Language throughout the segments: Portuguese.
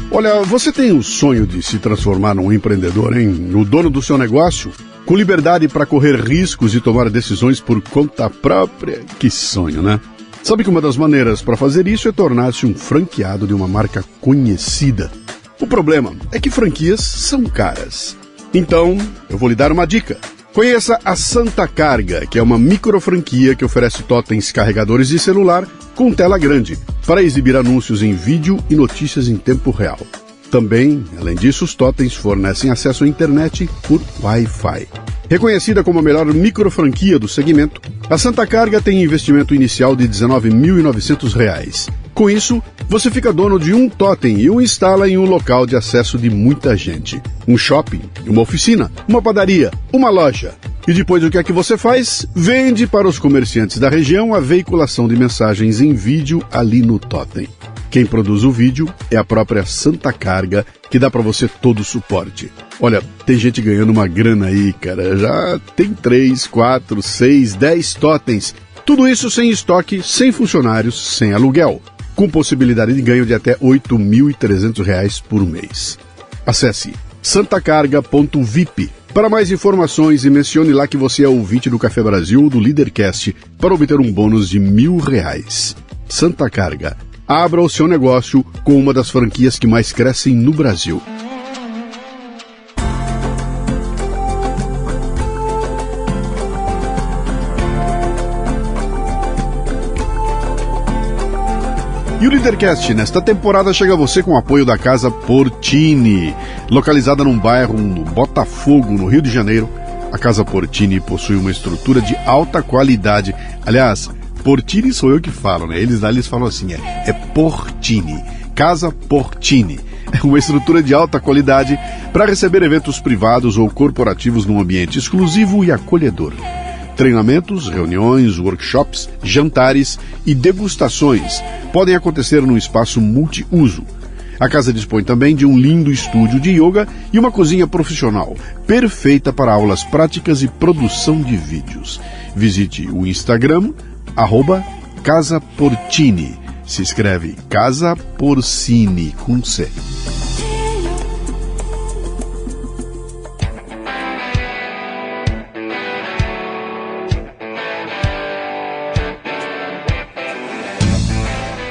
Olha, você tem o sonho de se transformar num empreendedor, hein? No dono do seu negócio? Com liberdade para correr riscos e tomar decisões por conta própria? Que sonho, né? Sabe que uma das maneiras para fazer isso é tornar-se um franqueado de uma marca conhecida. O problema é que franquias são caras. Então, eu vou lhe dar uma dica. Conheça a Santa Carga, que é uma micro franquia que oferece totens carregadores de celular com tela grande, para exibir anúncios em vídeo e notícias em tempo real. Também, além disso, os totens fornecem acesso à internet por Wi-Fi. Reconhecida como a melhor micro franquia do segmento, a Santa Carga tem investimento inicial de R$ 19.900. Com isso, você fica dono de um totem e o instala em um local de acesso de muita gente. Um shopping, uma oficina, uma padaria, uma loja. E depois o que é que você faz? Vende para os comerciantes da região a veiculação de mensagens em vídeo ali no totem. Quem produz o vídeo é a própria Santa Carga, que dá para você todo o suporte. Olha, tem gente ganhando uma grana aí, cara. Já tem 3, 4, 6, 10 totens. Tudo isso sem estoque, sem funcionários, sem aluguel. Com possibilidade de ganho de até R$ 8.300 por mês. Acesse santacarga.vip. Para mais informações e mencione lá que você é ouvinte do Café Brasil ou do Leadercast para obter um bônus de R$ 1.000. Santa Carga. Abra o seu negócio com uma das franquias que mais crescem no Brasil. E o Leadercast, nesta temporada, chega a você com o apoio da Casa Portini. Localizada num bairro no Botafogo, no Rio de Janeiro, a Casa Portini possui uma estrutura de alta qualidade. Aliás, Portini sou eu que falo, né? Eles falam assim, é Portini, Casa Portini. É uma estrutura de alta qualidade para receber eventos privados ou corporativos num ambiente exclusivo e acolhedor. Treinamentos, reuniões, workshops, jantares e degustações podem acontecer num espaço multiuso. A casa dispõe também de um lindo estúdio de yoga e uma cozinha profissional, perfeita para aulas práticas e produção de vídeos. Visite o Instagram, @Casa Portini. Se escreve Casa Porcini, com C.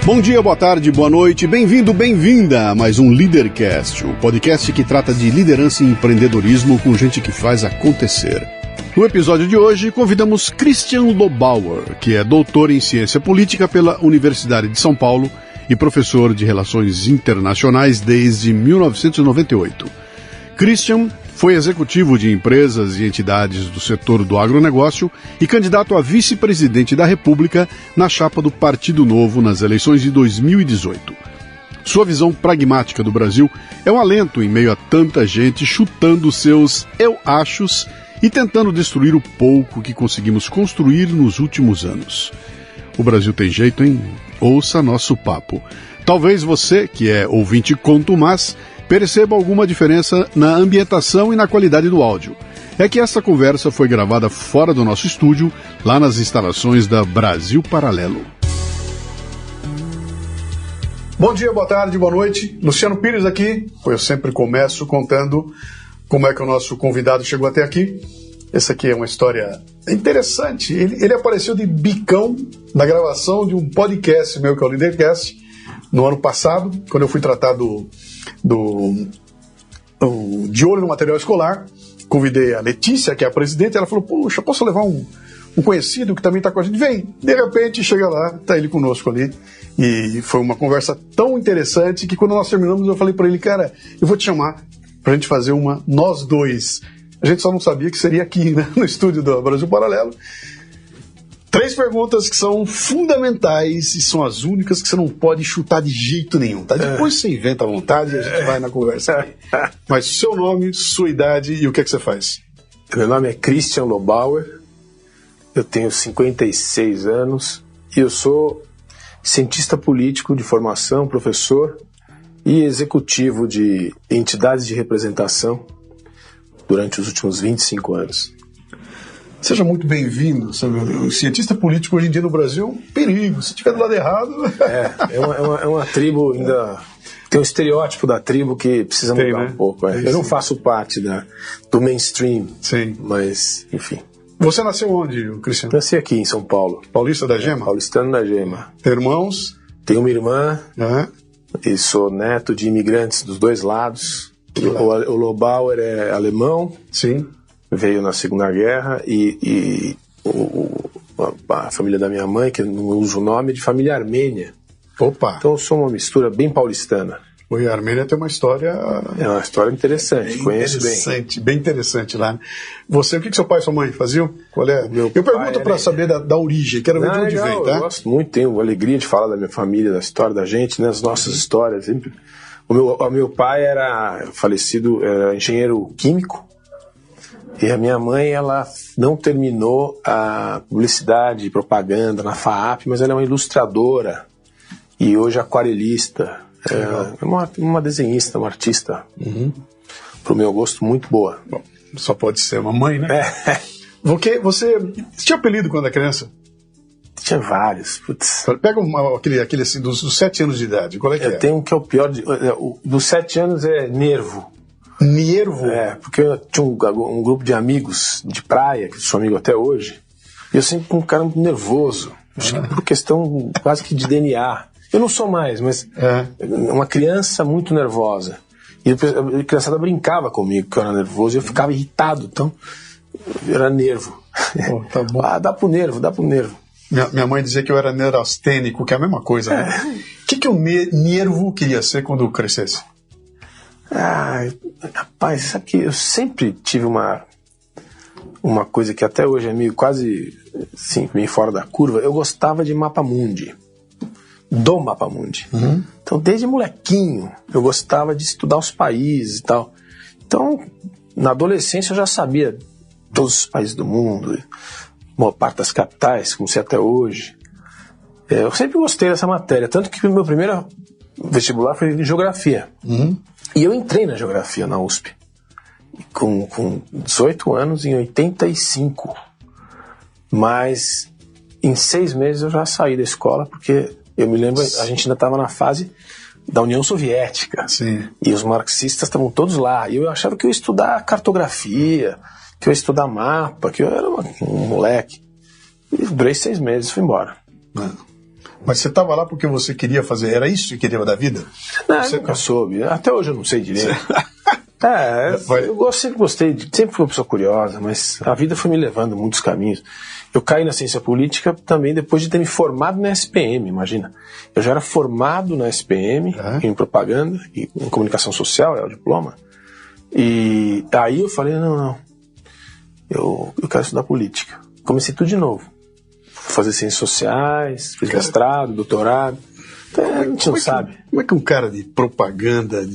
Bom dia, boa tarde, boa noite, bem-vindo, bem-vinda a mais um Leadercast, o podcast que trata de liderança e empreendedorismo com gente que faz acontecer. No episódio de hoje, convidamos Christian Lobauer, que é doutor em ciência política pela Universidade de São Paulo e professor de relações internacionais desde 1998. Christian foi executivo de empresas e entidades do setor do agronegócio e candidato a vice-presidente da República na chapa do Partido Novo nas eleições de 2018. Sua visão pragmática do Brasil é um alento em meio a tanta gente chutando seus eu-achos e tentando destruir o pouco que conseguimos construir nos últimos anos. O Brasil tem jeito, hein? Ouça nosso papo. Talvez você, que é ouvinte contumaz, perceba alguma diferença na ambientação e na qualidade do áudio. É que essa conversa foi gravada fora do nosso estúdio, lá nas instalações da Brasil Paralelo. Bom dia, boa tarde, boa noite. Luciano Pires aqui. Eu sempre começo contando como é que o nosso convidado chegou até aqui. Essa aqui é uma história interessante. Ele apareceu de bicão na gravação de um podcast meu, que é o Leadercast, no ano passado, quando eu fui tratar de olho no material escolar. Convidei a Letícia, que é a presidente, ela falou, puxa, posso levar um conhecido que também está com a gente? Vem! De repente, chega lá, está ele conosco ali. E foi uma conversa tão interessante que quando nós terminamos, eu falei para ele, cara, eu vou te chamar para a gente fazer uma nós dois. A gente só não sabia que seria aqui, né, no estúdio do Brasil Paralelo. 3 perguntas que são fundamentais e são as únicas que você não pode chutar de jeito nenhum, tá? Depois você inventa à vontade e a gente vai na conversa. Mas seu nome, sua idade e o que é que você faz? Meu nome é Christian Lobauer, eu tenho 56 anos e eu sou cientista político de formação, professor e executivo de entidades de representação durante os últimos 25 anos. Seja muito bem-vindo. O cientista político hoje em dia no Brasil é um perigo. Se estiver do lado errado... É uma tribo ainda tem um estereótipo da tribo que precisa mudar, né? Um pouco. Eu não faço parte do mainstream. Sim. Mas, enfim. Você nasceu onde, Cristiano? Nasci aqui em São Paulo. Paulista da Gema? Paulistano da Gema. Tem irmãos? Tenho uma irmã. E sou neto de imigrantes dos dois lados. O Lobauer é alemão. Sim. Veio na Segunda Guerra e a família da minha mãe, que eu não uso o nome, é de família armênia. Opa! Então eu sou uma mistura bem paulistana. A Armênia tem uma história... É uma história interessante, conheço bem interessante lá. Você, o que seu pai e sua mãe faziam? Qual é? Eu pergunto para saber da origem, quero ver de onde vem, tá? Eu gosto muito, tenho alegria de falar da minha família, da história da gente, né, as nossas histórias. Sempre. O meu pai era falecido, era engenheiro químico, e a minha mãe, ela não terminou a publicidade e propaganda na FAAP, mas ela é uma ilustradora e hoje aquarelista. É uma desenhista, uma artista, pro meu gosto, muito boa. Bom, só pode ser uma mãe, né? Você tinha apelido quando era criança? Tinha vários. Putz. Pega aquele assim, dos 7 anos de idade, qual é que é? Eu tenho um que é o pior, dos 7 anos é Nervo. Nervo? Porque eu tinha um grupo de amigos de praia, que sou amigo até hoje, e eu sempre fui um cara muito nervoso, acho que por questão quase que de DNA. Eu não sou mais, mas uma criança muito nervosa. E a criançada brincava comigo que eu era nervoso e eu ficava irritado, então eu era nervo. Tá bom. Dá pro nervo. Minha mãe dizia que eu era neurastênico, que é a mesma coisa, né? O que o nervo queria ser quando crescesse? Rapaz, isso aqui, eu sempre tive uma coisa que até hoje é meio quase assim, meio fora da curva. Eu gostava de Mapa-Mundi. Do Mapa-Mundi. Então, desde molequinho, eu gostava de estudar os países e tal. Então, na adolescência eu já sabia todos os países do mundo, boa parte das capitais, como sei até hoje. Eu sempre gostei dessa matéria, tanto que o meu primeiro vestibular foi em Geografia. E eu entrei na Geografia, na USP, com 18 anos, em 85. Mas, em 6 meses eu já saí da escola, porque... Eu me lembro, a gente ainda estava na fase da União Soviética. Sim. E os marxistas estavam todos lá. E eu achava que eu ia estudar cartografia, que eu ia estudar mapa, que eu era um moleque. E durei 6 meses e fui embora. Mas você estava lá porque você queria fazer... Era isso que queria da vida? Não, eu nunca soube. Até hoje eu não sei direito. Eu sempre gostei, sempre fui uma pessoa curiosa, mas a vida foi me levando a muitos caminhos. Eu caí na ciência política também depois de ter me formado na SPM, imagina. Eu já era formado na SPM, em propaganda e em comunicação social, é o diploma. E aí eu falei, não, eu quero estudar política. Comecei tudo de novo. Fazer ciências sociais, fiz mestrado, doutorado. A gente não sabe. Como é que um cara de propaganda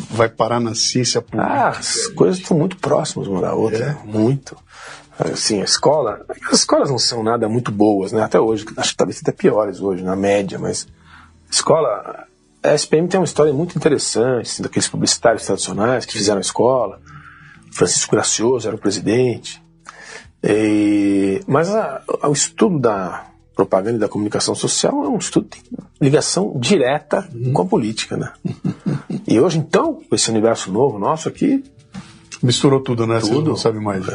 vai parar na ciência política? As coisas estão muito próximas uma da outra, muito. Assim, as escolas não são nada muito boas, né? Até hoje, acho que talvez até piores hoje, na média, mas a SPM tem uma história muito interessante, assim, daqueles publicitários tradicionais que fizeram a escola. Francisco Gracioso era o presidente. Mas o estudo da propaganda e da comunicação social é um estudo que tem ligação direta com a política, né? E hoje, então, com esse universo novo nosso aqui... Misturou tudo, né? Tudo. Você não sabe mais.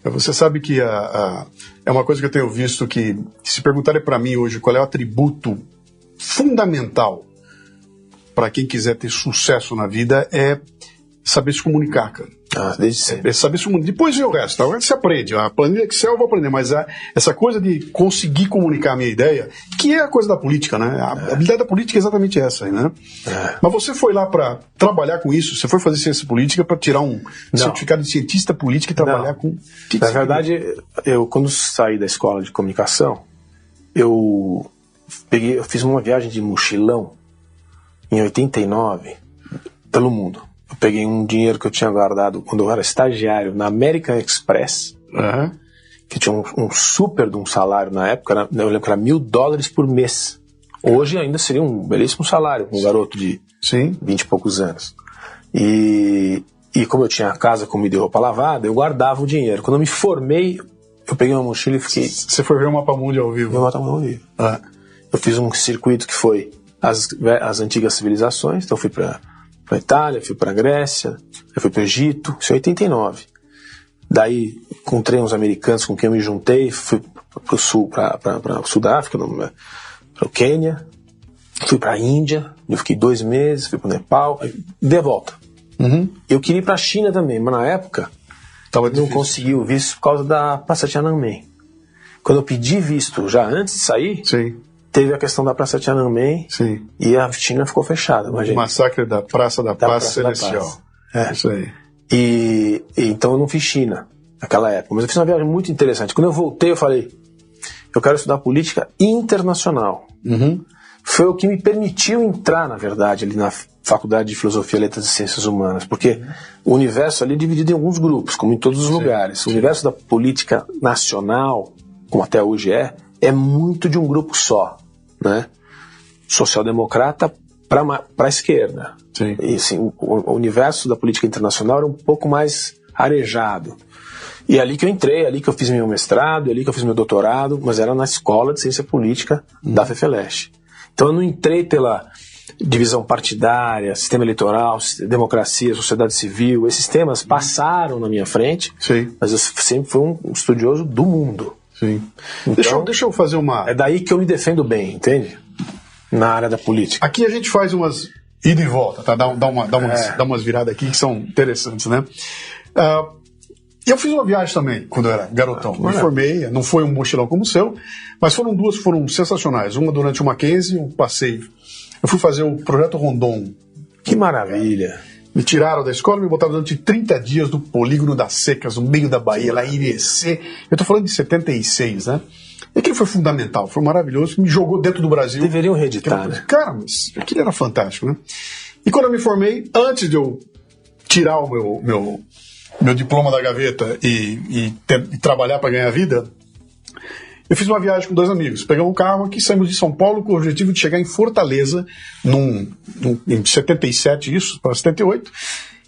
Você sabe que é uma coisa que eu tenho visto que, se perguntarem para mim hoje qual é o atributo fundamental para quem quiser ter sucesso na vida, é saber se comunicar, cara. Desde sempre. É saber se comunicar. Depois vem o resto, tá? Você aprende. A planilha Excel eu vou aprender, mas essa coisa de conseguir comunicar a minha ideia, que é a coisa da política, né? A habilidade da política é exatamente essa aí, né? Mas você foi lá para trabalhar com isso? Você foi fazer ciência política para tirar um certificado de cientista político e trabalhar com... Na verdade, eu quando saí da escola de comunicação, eu fiz uma viagem de mochilão em 89 pelo mundo. Eu peguei um dinheiro que eu tinha guardado quando eu era estagiário na American Express, que tinha um super de um salário na época, eu lembro que era $1.000 por mês. Hoje ainda seria um belíssimo salário para um garoto de 20 e poucos anos. E como eu tinha casa, comida e roupa lavada, eu guardava o dinheiro. Quando eu me formei, eu peguei uma mochila e fiquei... Você foi ver o Mapa-Mundi ao vivo? Vi o Mapa-Mundi ao vivo. Eu fiz um circuito que foi as antigas civilizações. Então fui para a Itália, fui para a Grécia, eu fui para o Egito, isso em 89. Daí encontrei uns americanos com quem eu me juntei, fui para o sul, para o sul da África, para o Quênia, fui para a Índia, eu fiquei 2 meses, fui para o Nepal, dei a volta. Eu queria ir para a China também, mas na época não consegui o visto por causa da Praça Tiananmen. Quando eu pedi visto já antes de sair, teve a questão da Praça Tiananmen e a China ficou fechada. O massacre da Praça da Paz Celestial. Isso aí. E então eu não fiz China naquela época, mas eu fiz uma viagem muito interessante. Quando eu voltei, eu falei, eu quero estudar política internacional. Foi o que me permitiu entrar, na verdade, ali na Faculdade de Filosofia, Letras e Ciências Humanas, porque o universo ali é dividido em alguns grupos, como em todos os lugares. O universo da política nacional, como até hoje é muito de um grupo só, né? Social-democrata para a esquerda. E, assim, o universo da política internacional era um pouco mais arejado. E é ali que eu entrei, é ali que eu fiz meu mestrado, é ali que eu fiz meu doutorado, mas era na Escola de Ciência Política da FEFELESH. Então eu não entrei pela divisão partidária, sistema eleitoral, democracia, sociedade civil. Esses temas passaram na minha frente, mas eu sempre fui um estudioso do mundo. Então, deixa eu fazer uma... É daí que eu me defendo bem, entende? Na área da política. Aqui a gente faz umas ida e volta, tá? Dá umas viradas aqui que são interessantes, né? Eu fiz uma viagem também, quando eu era garotão. Me formei, não foi um mochilão como o seu, mas foram duas que foram sensacionais. Uma durante o Mackenzie, um passeio. Eu fui fazer o Projeto Rondon. Que maravilha! Me tiraram da escola e me botaram durante 30 dias do Polígono das Secas, no meio da Bahia, lá em Irecê. Eu tô falando de 76, né? E aquilo foi fundamental, foi maravilhoso, me jogou dentro do Brasil. Deveriam reeditar, né? Cara, mas aquilo era fantástico, né? E quando eu me formei, antes de eu tirar o meu diploma da gaveta e trabalhar para ganhar vida, eu fiz uma viagem com 2 amigos. Pegamos um carro aqui, saímos de São Paulo com o objetivo de chegar em Fortaleza, em 77, isso, para 78,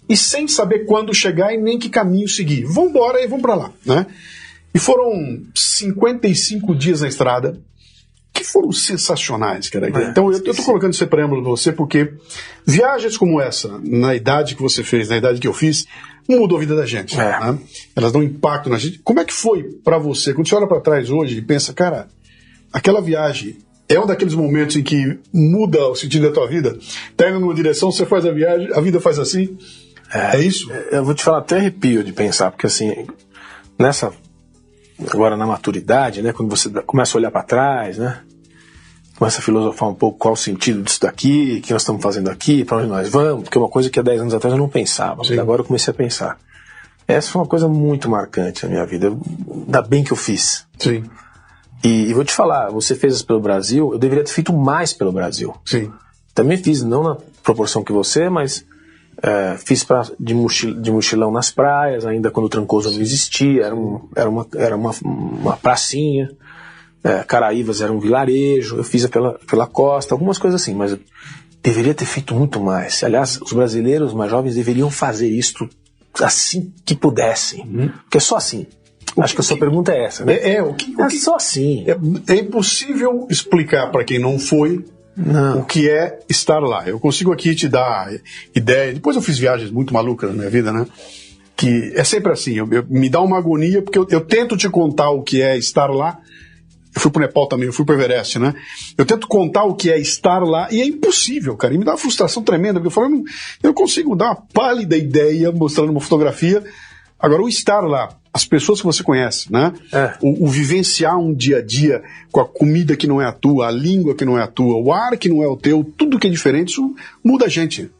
e sem saber quando chegar e nem que caminho seguir. Vamos embora e vamos para lá, né? E foram 55 dias na estrada, que foram sensacionais, cara. Então eu tô colocando esse preâmbulo pra você porque viagens como essa, na idade que você fez, na idade que eu fiz, mudou a vida da gente. Né? Elas dão impacto na gente. Como é que foi pra você? Quando você olha pra trás hoje e pensa, cara, aquela viagem é um daqueles momentos em que muda o sentido da tua vida, tá indo numa direção, você faz a viagem, a vida faz assim. É isso? Eu vou te falar, até arrepio de pensar, porque assim, agora na maturidade, né, quando você começa a olhar para trás, né, começa a filosofar um pouco qual o sentido disso daqui, o que nós estamos fazendo aqui, para onde nós vamos, porque é uma coisa que há 10 anos atrás eu não pensava, mas agora eu comecei a pensar. Essa foi uma coisa muito marcante na minha vida, ainda bem que eu fiz. E vou te falar, você fez isso pelo Brasil, eu deveria ter feito mais pelo Brasil. Também fiz, não na proporção que você, mas fiz de mochilão nas praias, ainda quando o Trancoso não existia, era uma pracinha, Caraívas era um vilarejo, eu fiz pela costa, algumas coisas assim, mas eu deveria ter feito muito mais. Aliás, os brasileiros mais jovens deveriam fazer isto assim que pudessem, porque é só assim. Acho que a sua pergunta é essa, né? É só assim. É impossível explicar para quem não foi o que é estar lá. Eu consigo aqui te dar ideia. Depois eu fiz viagens muito malucas na minha vida, né? Que é sempre assim, me dá uma agonia, porque eu tento te contar o que é estar lá. Eu fui pro Nepal também, eu fui pro Everest, né? Eu tento contar o que é estar lá e é impossível, cara. E me dá uma frustração tremenda, porque eu falo, eu não consigo dar uma pálida ideia mostrando uma fotografia. Agora, o estar lá, as pessoas que você conhece, né? O vivenciar um dia a dia com a comida que não é a tua, a língua que não é a tua, o ar que não é o teu, tudo que é diferente, isso muda a gente.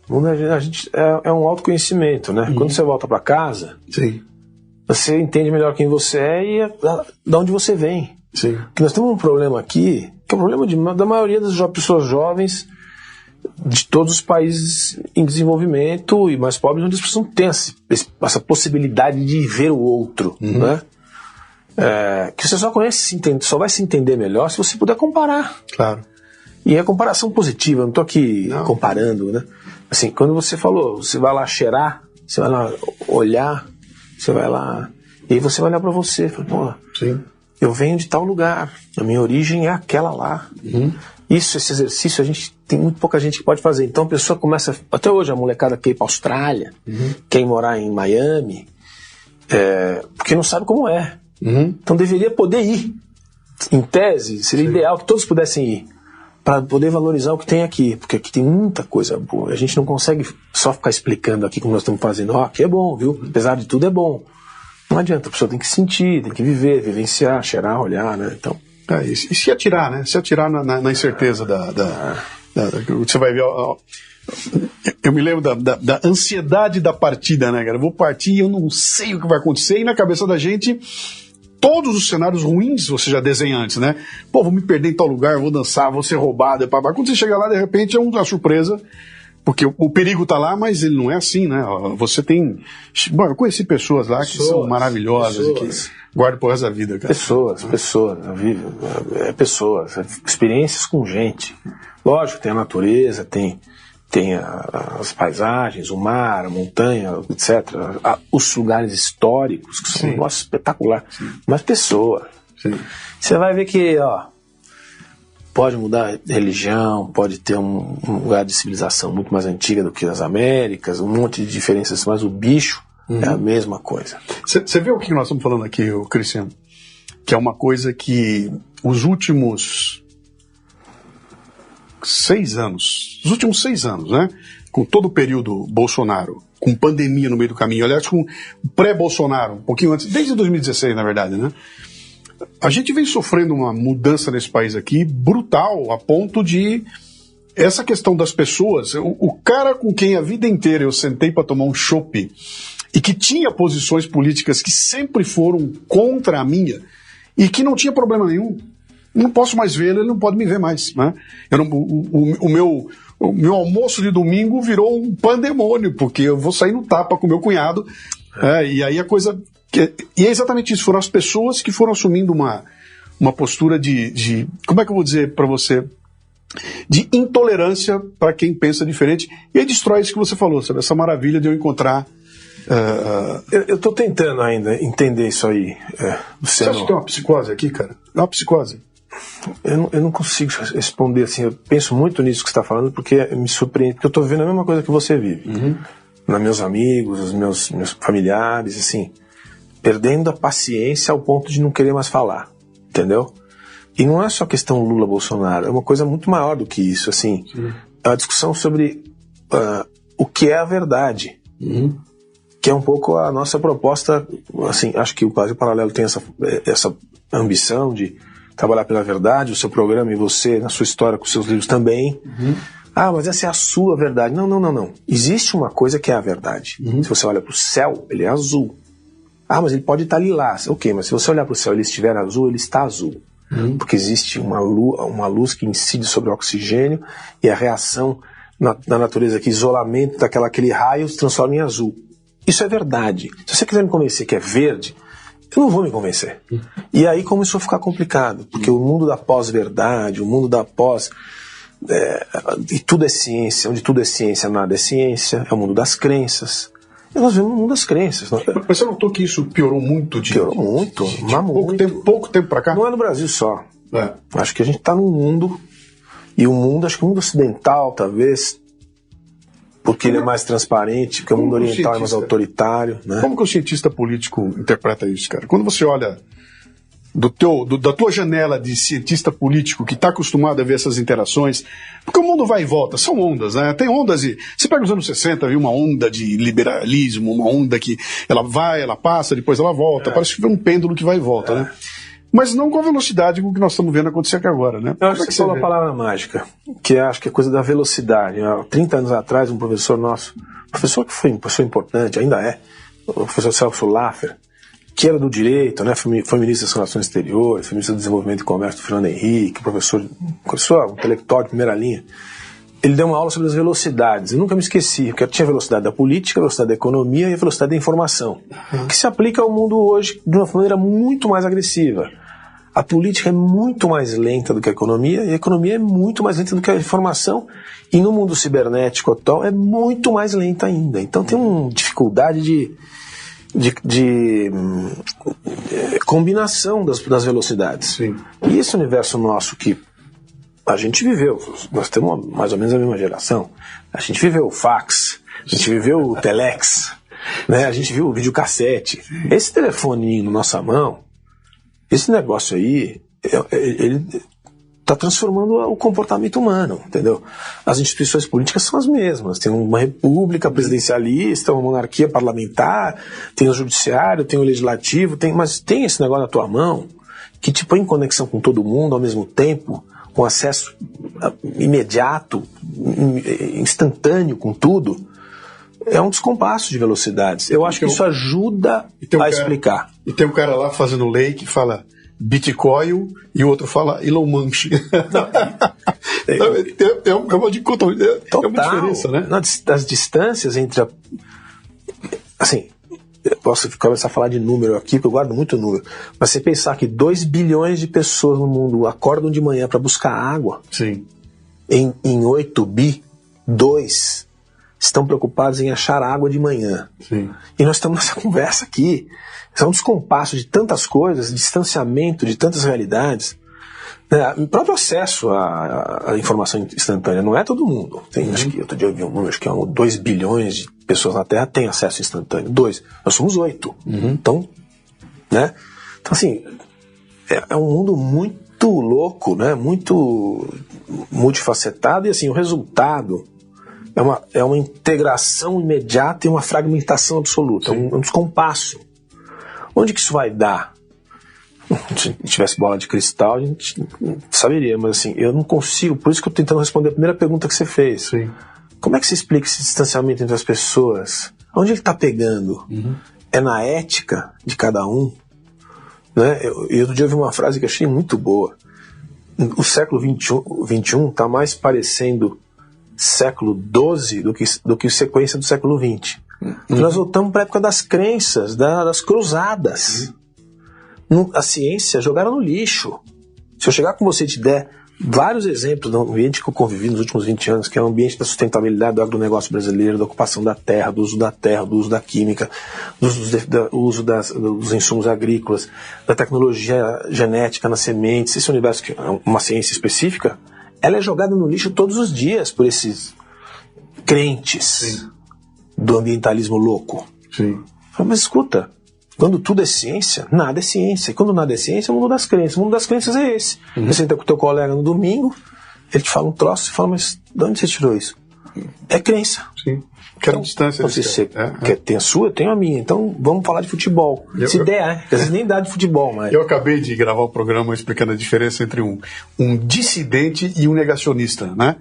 A gente é um autoconhecimento, né? Quando você volta para casa, você entende melhor quem você é e de onde você vem. Porque nós temos um problema aqui, que é o problema da maioria das pessoas jovens de todos os países em desenvolvimento e mais pobres, onde as pessoas não têm essa possibilidade de ver o outro, né? Que você só vai se entender melhor se você puder comparar. E é comparação positiva, eu não estou aqui comparando, né? Assim, quando você falou, você vai lá cheirar, você vai lá olhar, você vai lá, e aí você vai olhar para você, fala, pô, eu venho de tal lugar, a minha origem é aquela lá. esse exercício tem muito pouca gente que pode fazer. Então a pessoa começa, até hoje a molecada quer ir para a Austrália, quer ir morar em Miami, porque não sabe como é. Então deveria poder ir. Em tese, seria ideal que todos pudessem ir, para poder valorizar o que tem aqui, porque aqui tem muita coisa boa. A gente não consegue só ficar explicando aqui como nós estamos fazendo. Aqui é bom, viu? Apesar de tudo é bom. Não adianta, a pessoa tem que sentir, tem que viver, vivenciar, cheirar, olhar, né? Então... E se atirar, né? Se atirar na incerteza você vai ver... Eu me lembro da ansiedade da partida, né, cara? Eu vou partir e eu não sei o que vai acontecer, e na cabeça da gente... Todos os cenários ruins você já desenha antes, né? Pô, vou me perder em tal lugar, vou dançar, vou ser roubado. Quando você chega lá, de repente, é uma surpresa, porque o perigo tá lá, mas ele não é assim, né? Você tem... Bom, eu conheci pessoas lá que são maravilhosas e que guardam por resto da vida, cara. Pessoas, experiências com gente. Lógico, tem a natureza, tem as paisagens, o mar, a montanha, etc. Os lugares históricos, que são um negócio espetacular. Mas pessoa. Você vai ver que, pode mudar religião, pode ter um lugar de civilização muito mais antiga do que as Américas, um monte de diferenças, mas o bicho é a mesma coisa. Você vê o que nós estamos falando aqui, Cristiano? Que é uma coisa que os últimos 6 anos, né? Com todo o período Bolsonaro, com pandemia no meio do caminho, aliás, com pré-Bolsonaro, um pouquinho antes, desde 2016, na verdade, né? A gente vem sofrendo uma mudança nesse país aqui brutal, a ponto de essa questão das pessoas, o cara com quem a vida inteira eu sentei para tomar um chopp e que tinha posições políticas que sempre foram contra a e que não tinha problema nenhum. Não posso mais vê-lo, ele não pode me ver mais, né? O meu almoço de domingo virou um pandemônio, porque eu vou sair no tapa com meu cunhado, e aí a coisa... E é exatamente isso, foram as pessoas que foram assumindo uma postura de como é que eu vou dizer para você, de intolerância para quem pensa diferente, e aí destrói isso que você falou, sabe? Essa maravilha de eu encontrar... Eu estou tentando ainda entender isso aí. Você acha que tem uma psicose aqui, cara? É uma psicose. Eu não consigo responder assim. Eu penso muito nisso que você está falando, porque me surpreende, porque eu estou vivendo a mesma coisa que você vive. Nos meus amigos, os meus familiares, assim, perdendo a paciência ao ponto de não querer mais falar, entendeu? E não é só questão Lula-Bolsonaro, é uma coisa muito maior do que isso, assim. É uma discussão sobre o que é a verdade, que é um pouco a nossa proposta, assim, acho que o Brasil Paralelo tem essa ambição de trabalhar pela verdade, o seu programa e você, na sua história, com seus livros também. Mas essa é a sua verdade. Não. Existe uma coisa que é a verdade. Se você olha para o céu, ele é azul. Mas ele pode estar lilás. Ok, mas se você olhar para o céu e ele estiver azul, ele está azul. Porque existe uma luz que incide sobre o oxigênio e a reação na natureza, que isolamento daquele raio se transforma em azul. Isso é verdade. Se você quiser me convencer que é verde, eu não vou me convencer. E aí começou a ficar complicado, porque o mundo da pós-verdade, o mundo da pós... e tudo é ciência, onde tudo é ciência, nada é ciência, é o mundo das crenças. E nós vivemos no mundo das crenças. Mas você notou que isso piorou muito? Piorou muito. Pouco tempo pra cá? Não é no Brasil só. Acho que a gente está num mundo, e o mundo, acho que o mundo ocidental, talvez... Porque ele é mais transparente, porque o mundo oriental é mais autoritário, né? Como que o cientista político interpreta isso, cara? Quando você olha da tua janela de cientista político que está acostumado a ver essas interações, porque o mundo vai e volta, são ondas, né? Tem ondas e... Você pega os anos 60, viu uma onda de liberalismo, uma onda que ela vai, ela passa, depois ela volta, parece que é um pêndulo que vai e volta, né? Mas não com a velocidade com que nós estamos vendo acontecer aqui agora, né? Eu acho que você falou a palavra mágica, que acho que é coisa da velocidade. Há 30 anos atrás, um professor nosso, professor que foi um professor importante, ainda é, o professor Celso Laffer, que era do direito, né? Foi ministro das Relações Exteriores, foi ministro do Desenvolvimento e Comércio do Fernando Henrique, professor intelectual de primeira linha. Ele deu uma aula sobre as velocidades. Eu nunca me esqueci, porque tinha a velocidade da política, a velocidade da economia e a velocidade da informação, que se aplica ao mundo hoje de uma maneira muito mais agressiva. A política é muito mais lenta do que a economia, e a economia é muito mais lenta do que a informação, e no mundo cibernético atual é muito mais lenta ainda. Então tem uma dificuldade de combinação das velocidades. Sim. E esse universo nosso que a gente viveu, nós temos mais ou menos a mesma geração, a gente viveu o fax, a gente viveu o telex, né? A gente viu o videocassete. Esse telefoninho na nossa mão, esse negócio aí, ele está transformando o comportamento humano, entendeu? As instituições políticas são as mesmas. Tem uma república presidencialista, uma monarquia parlamentar, tem o judiciário, tem o legislativo, mas tem esse negócio na tua mão que te põe em conexão com todo mundo ao mesmo tempo, com acesso imediato, instantâneo com tudo. É um descompasso de velocidades. Eu acho que isso ajuda a explicar. E tem um cara lá fazendo lei que fala Bitcoin e o outro fala Elon Musk. É uma dicotomia, é uma diferença, né? As distâncias entre assim, eu posso começar a falar de número aqui, porque eu guardo muito número, mas você pensar que 2 bilhões de pessoas no mundo acordam de manhã para buscar água. Sim. Em 8 bi, 2 estão preocupados em achar água de manhã. Sim. E nós estamos nessa conversa aqui. É um descompasso de tantas coisas, distanciamento de tantas realidades. O próprio acesso à informação instantânea não é todo mundo. Acho que outro dia eu vi um número, acho que 2 bilhões de pessoas na Terra têm acesso instantâneo. 2. Nós somos 8. Então, né? Então, assim, é um mundo muito louco, né? Muito multifacetado, e assim, o resultado é uma integração imediata e uma fragmentação absoluta. É um descompasso. Onde que isso vai dar? Se a gente tivesse bola de cristal, a gente saberia, mas assim, eu não consigo, por isso que eu estou tentando responder a primeira pergunta que você fez. Sim. Como é que se explica esse distanciamento entre as pessoas? Onde ele está pegando? É na ética de cada um? Né? E outro dia eu vi uma frase que eu achei muito boa. O século XXI está mais parecendo século XII do que sequência do século XX. Nós voltamos para a época das crenças, das cruzadas. A ciência jogaram no lixo. Se eu chegar com você e te der vários exemplos do ambiente que eu convivi nos últimos 20 anos, que é o ambiente da sustentabilidade do agronegócio brasileiro, da ocupação da terra, do uso da química, do uso dos insumos agrícolas, da tecnologia genética nas sementes, esse universo que é uma ciência específica, ela é jogada no lixo todos os dias por esses crentes. Sim. Do ambientalismo louco. Sim. Mas escuta, quando tudo é ciência, nada é ciência. E quando nada é ciência, é o mundo das crenças. O mundo das crenças é esse. Você senta com o teu colega no domingo, ele te fala um troço e fala, mas de onde você tirou isso? É crença. Sim. Quero distância. Se você tem a sua, eu tenho a minha. Então vamos falar de futebol. Se der, às vezes nem dá de futebol. Mas... Eu acabei de gravar o programa explicando a diferença entre um dissidente e um negacionista, né?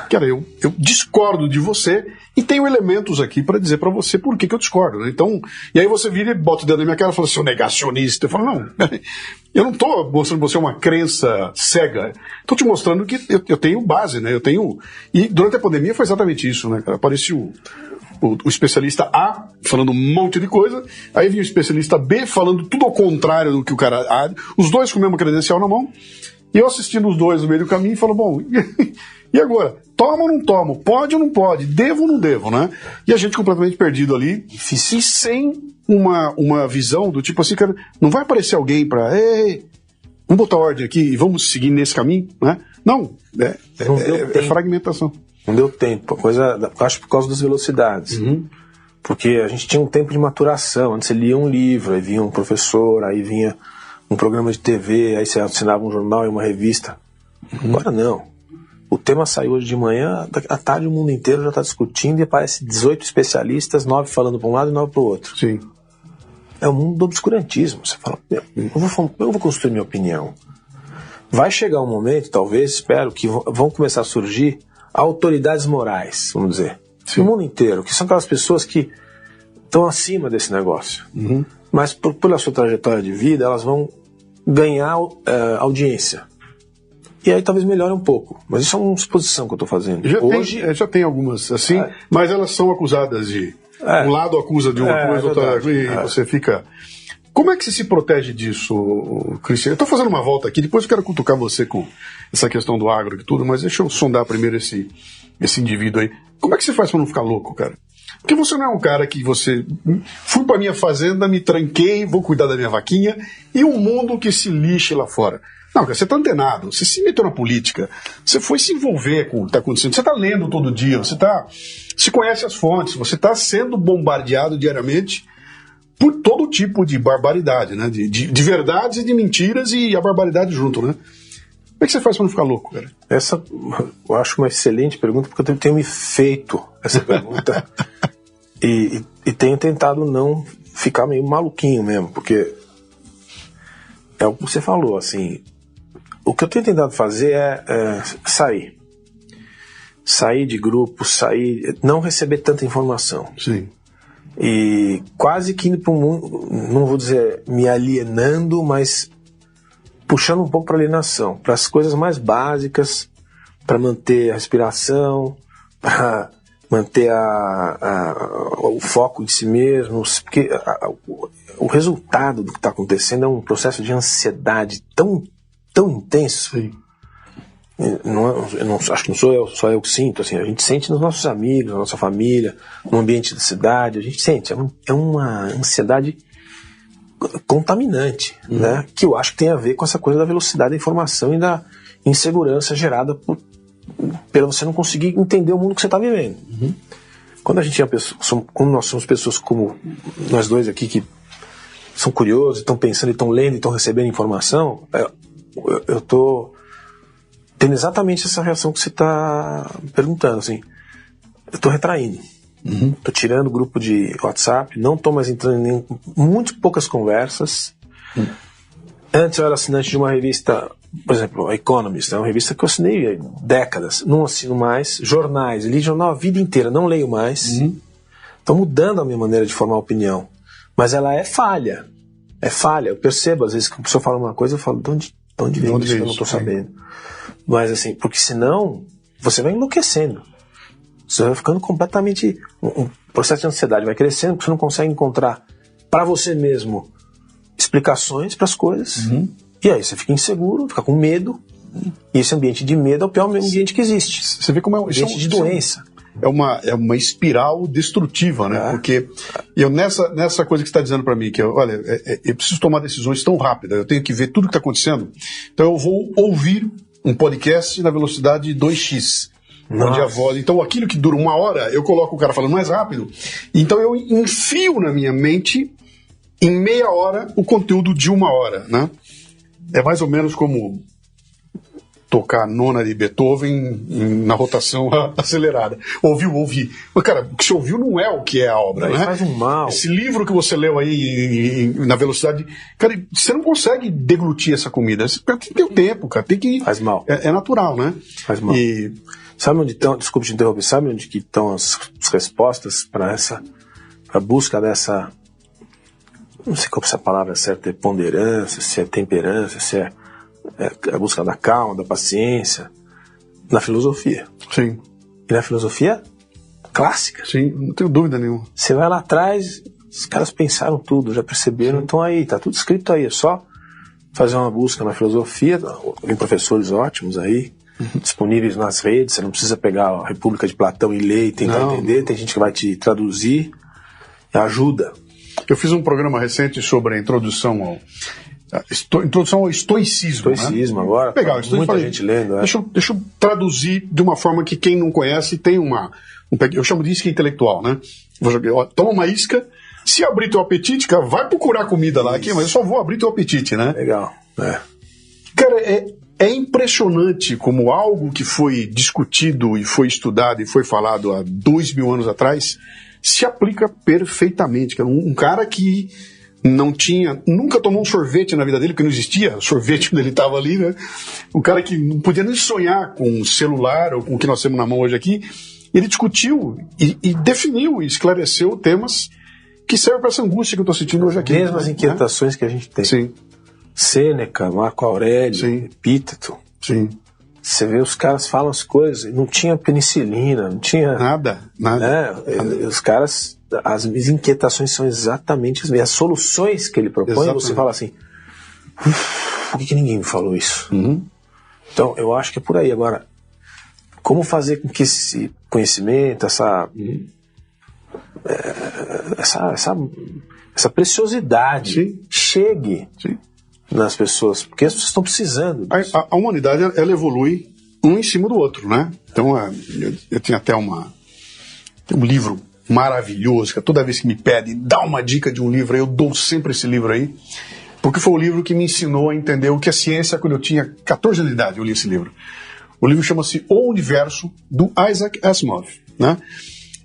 Cara, eu discordo de você e tenho elementos aqui para dizer para você por que eu discordo, né? Então, e aí você vira e bota o dedo na minha cara e fala, seu negacionista. Eu falo, não, eu não estou mostrando pra você uma crença cega. Estou te mostrando que eu tenho base, né? E durante a pandemia foi exatamente isso, né, cara? Apareceu o especialista A falando um monte de coisa, aí vinha o especialista B falando tudo ao contrário do que o cara A, os dois com a mesma credencial na mão, e eu assistindo os dois no meio do caminho e falo, bom, e agora? Tomo ou não tomo? Pode ou não pode? Devo ou não devo, né? E a gente completamente perdido ali, e sem uma visão do tipo assim, cara, não vai aparecer alguém pra, ei, vamos botar ordem aqui e vamos seguir nesse caminho, né? Não, é fragmentação. Não deu tempo, acho por causa das velocidades. Porque a gente tinha um tempo de maturação. Antes você lia um livro, aí vinha um professor, aí vinha um programa de TV, aí você assinava um jornal e uma revista. Agora não. O tema saiu hoje de manhã, à tarde o mundo inteiro já está discutindo e aparece 18 especialistas, 9 falando para um lado e 9 para o outro. Sim. É o mundo do obscurantismo. Você fala, eu vou construir minha opinião. Vai chegar um momento, talvez, espero, que vão começar a surgir autoridades morais, vamos dizer, no mundo inteiro, que são aquelas pessoas que estão acima desse negócio. Mas pela sua trajetória de vida, elas vão ganhar audiência. E aí talvez melhore um pouco. Mas isso é uma suposição que eu estou fazendo. Já tem algumas assim, mas elas são acusadas de... Um lado acusa de uma coisa, outra, e você fica... Como é que você se protege disso, Cristian? Eu estou fazendo uma volta aqui, depois eu quero cutucar você com essa questão do agro e tudo, mas deixa eu sondar primeiro esse indivíduo aí. Como é que você faz para não ficar louco, cara? Porque você não é um cara que você... Fui pra minha fazenda, me tranquei, vou cuidar da minha vaquinha, e um mundo que se lixe lá fora. Não, cara, você tá antenado, você se meteu na política, você foi se envolver com o que tá acontecendo, você tá lendo todo dia, você conhece as fontes, você tá sendo bombardeado diariamente por todo tipo de barbaridade, né? De verdades e de mentiras e a barbaridade junto, né? Como é que você faz pra não ficar louco, cara? Essa eu acho uma excelente pergunta, porque eu tenho me feito essa pergunta e tenho tentado não ficar meio maluquinho mesmo, porque é o que você falou, assim, o que eu tenho tentado fazer é sair de grupo, não receber tanta informação. Sim. E quase que indo para um mundo, não vou dizer me alienando, mas puxando um pouco para alienação, para as coisas mais básicas, para manter a respiração, para manter o foco de si mesmo, porque o resultado do que está acontecendo é um processo de ansiedade tão intenso. Sim. Acho que não sou só eu que sinto, assim, a gente sente nos nossos amigos, na nossa família, no ambiente da cidade, a gente sente, é uma ansiedade contaminante, né? Que eu acho que tem a ver com essa coisa da velocidade da informação e da insegurança gerada pelo você não conseguir entender o mundo que você está vivendo. Quando a gente quando nós somos pessoas como nós dois aqui, que são curiosos, estão pensando, estão lendo, estão recebendo informação, eu estou tendo exatamente essa reação que você está perguntando, assim. Eu estou retraindo. Estou tirando o grupo de WhatsApp, não estou mais entrando em muito poucas conversas. Antes eu era assinante de uma revista, por exemplo, a Economist, é uma revista que eu assinei décadas, não assino mais. Jornais, li jornal a vida inteira, não leio mais. Estou mudando a minha maneira de formar opinião, mas ela é falha. É falha, eu percebo, às vezes que a pessoa fala uma coisa, eu falo, de onde vem isso que eu não estou sabendo? Mas assim, porque senão você vai enlouquecendo. Você vai ficando completamente... Um processo de ansiedade vai crescendo, porque você não consegue encontrar para você mesmo explicações para as coisas. E aí você fica inseguro, fica com medo. E esse ambiente de medo é o pior ambiente que existe. Você vê como é um ambiente de doença. É uma espiral destrutiva, né? Porque eu nessa coisa que você está dizendo para mim, que eu preciso tomar decisões tão rápidas, eu tenho que ver tudo que está acontecendo, então eu vou ouvir um podcast na velocidade 2x. Onde a voz, então aquilo que dura 1 hora, eu coloco o cara falando mais rápido. Então eu enfio na minha mente, em meia hora, o conteúdo de 1 hora, né? É mais ou menos como tocar a nona de Beethoven na rotação acelerada. Ouvi. Mas, cara, o que você ouviu não é o que é a obra, né? Faz um mal. Esse livro que você leu aí na velocidade... Cara, você não consegue deglutir essa comida. Você tem que ter o tempo, cara. Tem que... Faz mal. É natural, né? Faz mal. Sabe onde estão... Desculpe te interromper. Sabe onde que estão as respostas para a busca dessa... Não sei qual é essa palavra certa, é ponderância, se é temperança, se é a busca da calma, da paciência, na filosofia. Sim. E na filosofia clássica. Sim, não tenho dúvida nenhuma. Você vai lá atrás, os caras pensaram tudo, já perceberam, então aí, tá tudo escrito aí, é só fazer uma busca na filosofia, tem professores ótimos aí, disponíveis nas redes, você não precisa pegar a República de Platão e ler e tentar entender, tem gente que vai te traduzir, ajuda. Eu fiz um programa recente sobre a introdução ao estoicismo. Estoicismo, né? Agora. Legal, muita gente lendo. Deixa eu traduzir de uma forma que quem não conhece tem eu chamo de isca intelectual, né? Toma uma isca, se abrir teu apetite, cara, vai procurar comida lá, aqui, mas eu só vou abrir teu apetite, né? Legal. Cara, é impressionante como algo que foi discutido e foi estudado e foi falado há 2000 anos atrás se aplica perfeitamente. Um cara que nunca tomou um sorvete na vida dele, porque não existia sorvete quando ele estava ali, né? Um cara que não podia nem sonhar com um celular ou com o que nós temos na mão hoje aqui, ele discutiu e definiu e esclareceu temas que servem para essa angústia que eu estou sentindo hoje aqui. Mesmas inquietações que a gente tem. Sim. Sêneca, Marco Aurélio, Epíteto. Sim. Você vê, os caras falam as coisas, não tinha penicilina, não tinha... Nada. Os caras, as inquietações são exatamente as mesmas. As soluções que ele propõe, você fala assim, por que ninguém me falou isso? Então, eu acho que é por aí. Agora, como fazer com que esse conhecimento, essa preciosidade Sim. chegue Sim. nas pessoas, porque as pessoas estão precisando disso. A humanidade, ela evolui um em cima do outro, né? Então, eu tinha até tem um livro maravilhoso, que toda vez que me pedem, dá uma dica de um livro, eu dou sempre esse livro aí, porque foi o livro que me ensinou a entender o que é ciência quando eu tinha 14 anos de idade, eu li esse livro. O livro chama-se O Universo, do Isaac Asimov, né?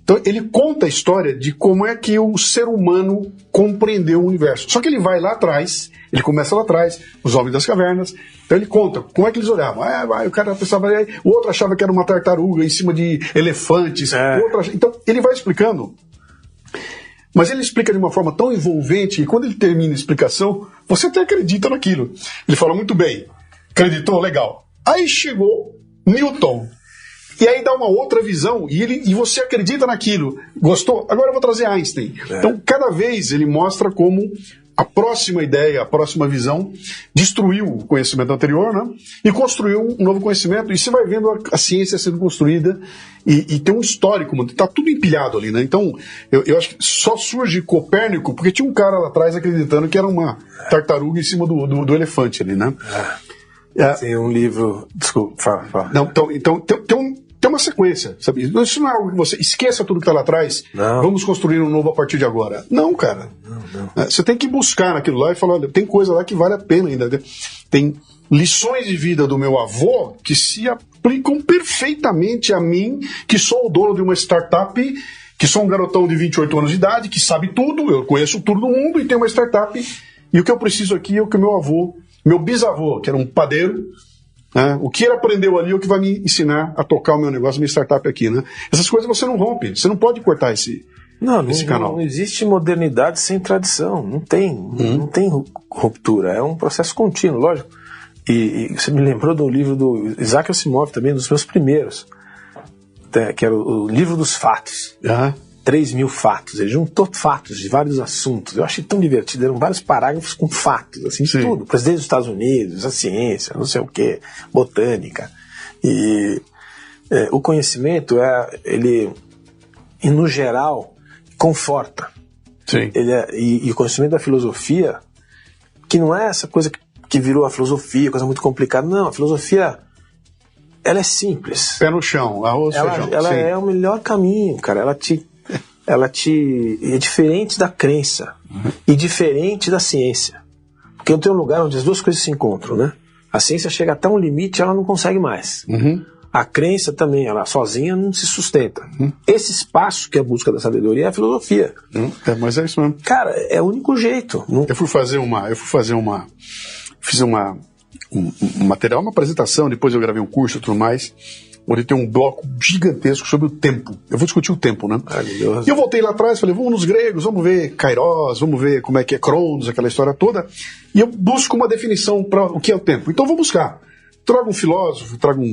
Então, ele conta a história de como é que o ser humano compreendeu o universo. Só que ele vai lá atrás, ele começa lá atrás, os homens das cavernas. Então ele conta como é que eles olhavam. O cara pensava, o outro achava que era uma tartaruga em cima de elefantes. Então ele vai explicando. Mas ele explica de uma forma tão envolvente que quando ele termina a explicação, você até acredita naquilo. Ele fala, muito bem, acreditou? Legal. Aí chegou Newton. E aí dá uma outra visão, e você acredita naquilo. Gostou? Agora eu vou trazer Einstein. Então, cada vez ele mostra como a próxima ideia, a próxima visão, destruiu o conhecimento anterior, né? E construiu um novo conhecimento. E você vai vendo a ciência sendo construída, e tem um histórico, está tudo empilhado ali, né? Então, eu acho que só surge Copérnico, porque tinha um cara lá atrás acreditando que era uma tartaruga em cima do elefante ali, né? Tem um livro... Desculpa, fala. Não, então tem uma sequência, sabe? Isso não é algo que você esqueça tudo que está lá atrás, vamos construir um novo a partir de agora. Não, cara. Não. Você tem que buscar naquilo lá e falar, olha, tem coisa lá que vale a pena ainda. Tem lições de vida do meu avô que se aplicam perfeitamente a mim, que sou o dono de uma startup, que sou um garotão de 28 anos de idade, que sabe tudo, eu conheço tudo do mundo e tenho uma startup, e o que eu preciso aqui é o que meu bisavô, que era um padeiro, o que ele aprendeu ali é o que vai me ensinar a tocar o meu negócio, minha startup aqui, né? Essas coisas você não rompe, você não pode cortar esse canal. Não existe modernidade sem tradição, não tem ruptura, é um processo contínuo, lógico. E você me lembrou do livro do Isaac Asimov também, dos meus primeiros, que era o livro dos fatos. 3.000 fatos, ele juntou fatos de vários assuntos. Eu achei tão divertido, eram vários parágrafos com fatos, assim, de tudo. Presidente dos Estados Unidos, a ciência, não sei o que, botânica. E o conhecimento, ele, no geral, conforta. Sim. E o conhecimento da filosofia, que não é essa coisa que virou a filosofia, coisa muito complicada, não, a filosofia... Ela é simples. Pé no chão, arroz, feijão. Ela é o melhor caminho, cara. Ela é diferente da crença e diferente da ciência. Porque tem um lugar onde as duas coisas se encontram, né? A ciência chega até um limite e ela não consegue mais. A crença também, ela sozinha não se sustenta. Esse espaço que é a busca da sabedoria é a filosofia. Mas é isso mesmo. Cara, é o único jeito. Eu fiz um material, uma apresentação, depois eu gravei um curso e tudo mais, onde tem um bloco gigantesco sobre o tempo. Eu vou discutir o tempo, né? E eu voltei lá atrás, falei, vamos nos gregos, vamos ver Kairos, vamos ver como é que é Cronos, aquela história toda, e eu busco uma definição para o que é o tempo. Então eu vou buscar. Trago um filósofo, trago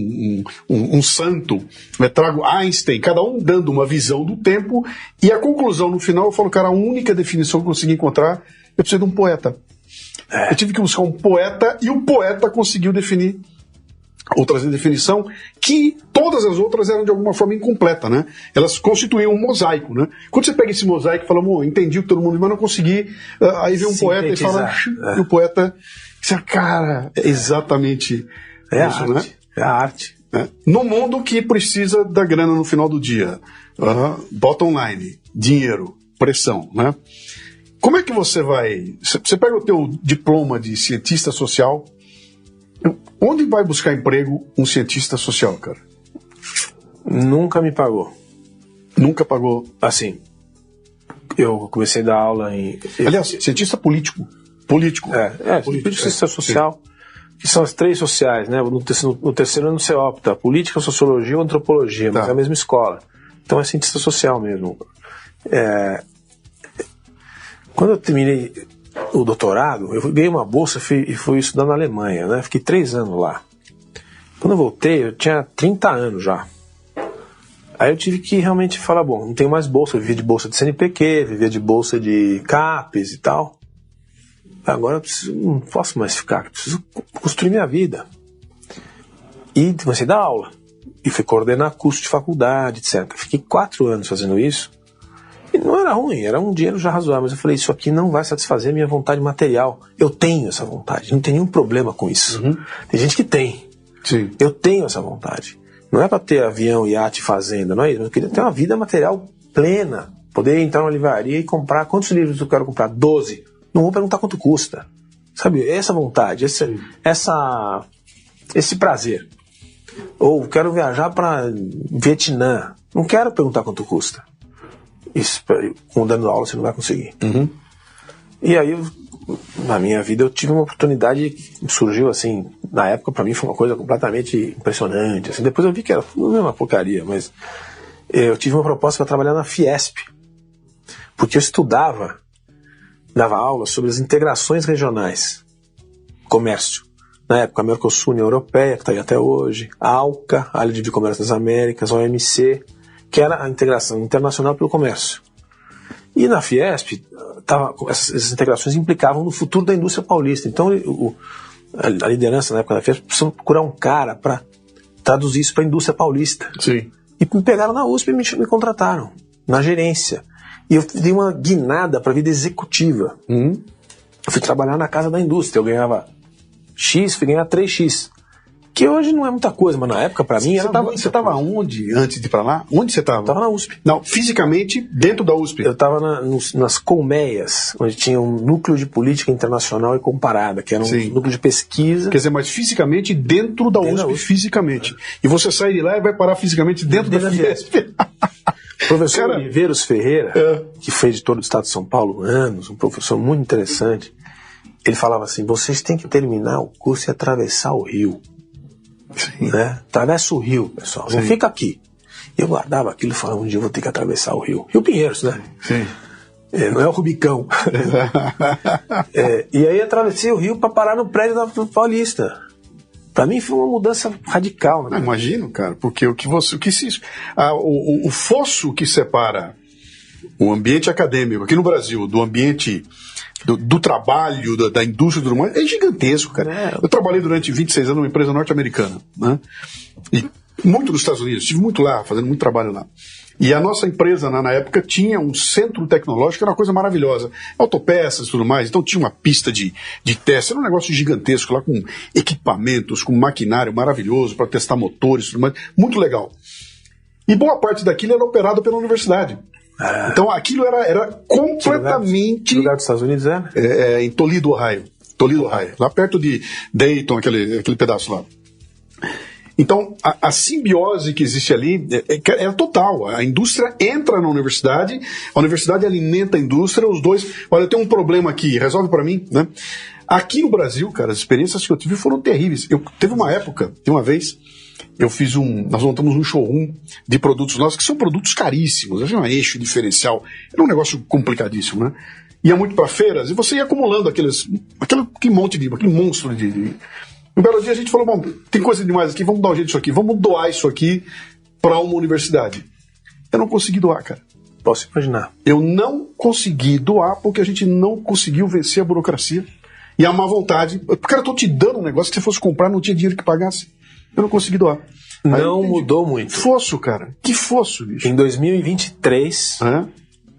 um santo, trago Einstein, cada um dando uma visão do tempo, e a conclusão no final eu falo, cara, a única definição que eu consegui encontrar, eu preciso de um poeta. Eu tive que buscar um poeta, e o poeta conseguiu definir ou trazer definição que todas as outras eram de alguma forma incompleta, né? Elas constituíam um mosaico, né? Quando você pega esse mosaico e fala, entendi o que todo mundo, mas não consegui, aí vem um poeta e fala, e o poeta, cara, é exatamente isso, arte, né? É a arte. No mundo que precisa da grana no final do dia, bottom line, dinheiro, pressão, né? Como é que você vai... Você pega o teu diploma de cientista social, onde vai buscar emprego um cientista social, cara? Nunca me pagou. Nunca pagou? Assim, eu comecei a dar aula em... Aliás, cientista político. Político. Cientista social, que são as três sociais, né? No terceiro ano você opta, política, sociologia ou antropologia, mas é a mesma escola. Então é cientista social mesmo. Quando eu terminei o doutorado, eu ganhei uma bolsa e fui estudar na Alemanha, né? Fiquei 3 anos lá. Quando eu voltei, eu tinha 30 anos já. Aí eu tive que realmente falar, não tenho mais bolsa, eu vivia de bolsa de CNPq, vivia de bolsa de CAPES e tal. Agora não posso mais ficar, preciso construir minha vida. E comecei a dar aula. E fui coordenar curso de faculdade, etc. Fiquei 4 anos fazendo isso. E não era ruim, era um dinheiro já razoável, mas eu falei, isso aqui não vai satisfazer a minha vontade material. Eu tenho essa vontade, não tem nenhum problema com isso. Tem gente que tem. Sim. Eu tenho essa vontade. Não é para ter avião, iate, fazenda, não é isso. Eu queria ter uma vida material plena. Poder entrar numa livraria e comprar. Quantos livros eu quero comprar? 12. Não vou perguntar quanto custa. Sabe, essa vontade, esse prazer. Ou quero viajar para Vietnã. Não quero perguntar quanto custa. Isso, dando aula, você não vai conseguir. E aí, na minha vida, eu tive uma oportunidade que surgiu assim. Na época, para mim, foi uma coisa completamente impressionante. Assim. Depois eu vi que era uma porcaria, mas eu tive uma proposta para trabalhar na Fiesp. Porque eu dava aula sobre as integrações regionais. Comércio. Na época, a Mercosul, União Europeia, que está aí até hoje, a ALCA, a Área de Comércio das Américas, a OMC, que era a integração internacional pelo comércio. E na Fiesp, essas integrações implicavam no futuro da indústria paulista. Então, a liderança na época da Fiesp precisou procurar um cara para traduzir isso para a indústria paulista. Sim. E me pegaram na USP e me contrataram, na gerência. E eu dei uma guinada para a vida executiva. Eu fui trabalhar na casa da indústria, eu ganhava X, fui ganhar 3X. Que hoje não é muita coisa, mas na época, pra mim, era muita Você estava onde, antes de ir pra lá? Onde você estava? Estava na USP. Não, fisicamente, dentro da USP. Eu estava nas colmeias, onde tinha um núcleo de política internacional e comparada, que era um núcleo de pesquisa. Quer dizer, mas fisicamente dentro da USP, fisicamente. E você sai de lá e vai parar fisicamente dentro da Fiesp. O professor Oliveiros Ferreira, que foi editor do Estado de São Paulo anos, um professor muito interessante, ele falava assim, vocês têm que terminar o curso e atravessar o rio. Né? Atravessa o rio, pessoal, não fica aqui. Eu guardava aquilo e falava, um dia eu vou ter que atravessar o rio. Rio Pinheiros, né? Sim. Não é o Rubicão. E aí atravessei o rio para parar no prédio da Paulista. Para mim foi uma mudança radical. Né? Imagino, cara, porque o fosso que separa o ambiente acadêmico aqui no Brasil do ambiente do trabalho, da indústria do humano, é gigantesco, cara. Eu trabalhei durante 26 anos numa empresa norte-americana, né? E muito nos Estados Unidos, estive muito lá, fazendo muito trabalho lá. E a nossa empresa, na época, tinha um centro tecnológico, era uma coisa maravilhosa. Autopeças e tudo mais, então tinha uma pista de teste, era um negócio gigantesco lá, com equipamentos, com maquinário maravilhoso para testar motores e tudo mais, muito legal. E boa parte daquilo era operado pela universidade. Então aquilo era completamente... Que lugar dos Estados Unidos era? Em Toledo, Ohio. Lá perto de Dayton, aquele pedaço lá. Então, a simbiose que existe ali é total. A indústria entra na universidade, a universidade alimenta a indústria, os dois... Olha, tem um problema aqui, resolve para mim, né? Aqui no Brasil, cara, as experiências que eu tive foram terríveis. Teve uma época, uma vez, nós montamos um showroom de produtos nossos, que são produtos caríssimos, a gente chama eixo diferencial, era um negócio complicadíssimo, né? Ia muito para feiras e você ia acumulando aquele monstro de... Um belo dia a gente falou, bom, tem coisa demais aqui, vamos dar um jeito disso aqui, vamos doar isso aqui para uma universidade. Eu não consegui doar, cara. Posso imaginar. Eu não consegui doar porque a gente não conseguiu vencer a burocracia e a má vontade. Cara, eu tô te dando um negócio que se fosse comprar não tinha dinheiro que pagasse. Eu não consegui doar. Não mudou muito. Fosso, cara. Que fosso, bicho. Em 2023,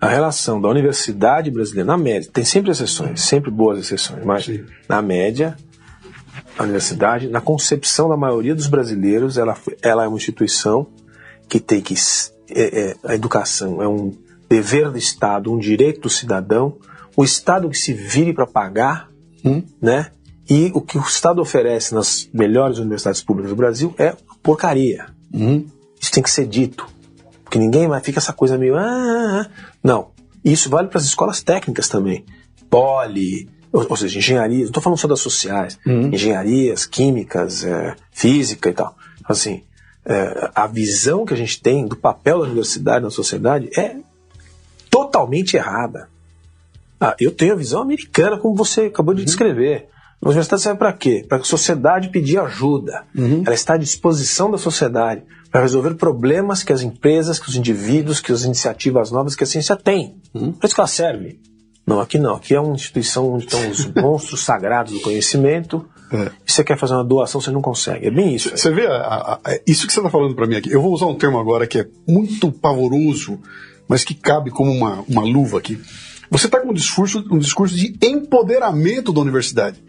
a relação da universidade brasileira, na média, tem sempre exceções, sempre boas exceções, mas na média, a universidade, na concepção da maioria dos brasileiros, ela é uma instituição que tem que... a educação é um dever do Estado, um direito do cidadão, o Estado que se vire para pagar, né? E o que o Estado oferece nas melhores universidades públicas do Brasil é porcaria. Isso tem que ser dito. Porque ninguém mais fica essa coisa meio... Não. Isso vale para as escolas técnicas também. Poli, ou seja, engenharias. Não estou falando só das sociais. Engenharias, químicas, física e tal. Assim, a visão que a gente tem do papel da universidade na sociedade é totalmente errada. Eu tenho a visão americana, como você acabou de descrever. A universidade serve para quê? Para que a sociedade pedir ajuda. Ela está à disposição da sociedade para resolver problemas que as empresas, que os indivíduos, que as iniciativas novas que a ciência tem. Para isso que ela serve. Não, aqui não. Aqui é uma instituição onde estão os monstros sagrados do conhecimento. E você quer fazer uma doação, você não consegue. É bem isso. Você vê isso que você está falando para mim aqui. Eu vou usar um termo agora que é muito pavoroso mas que cabe como uma luva aqui. Você está com um discurso de empoderamento da universidade.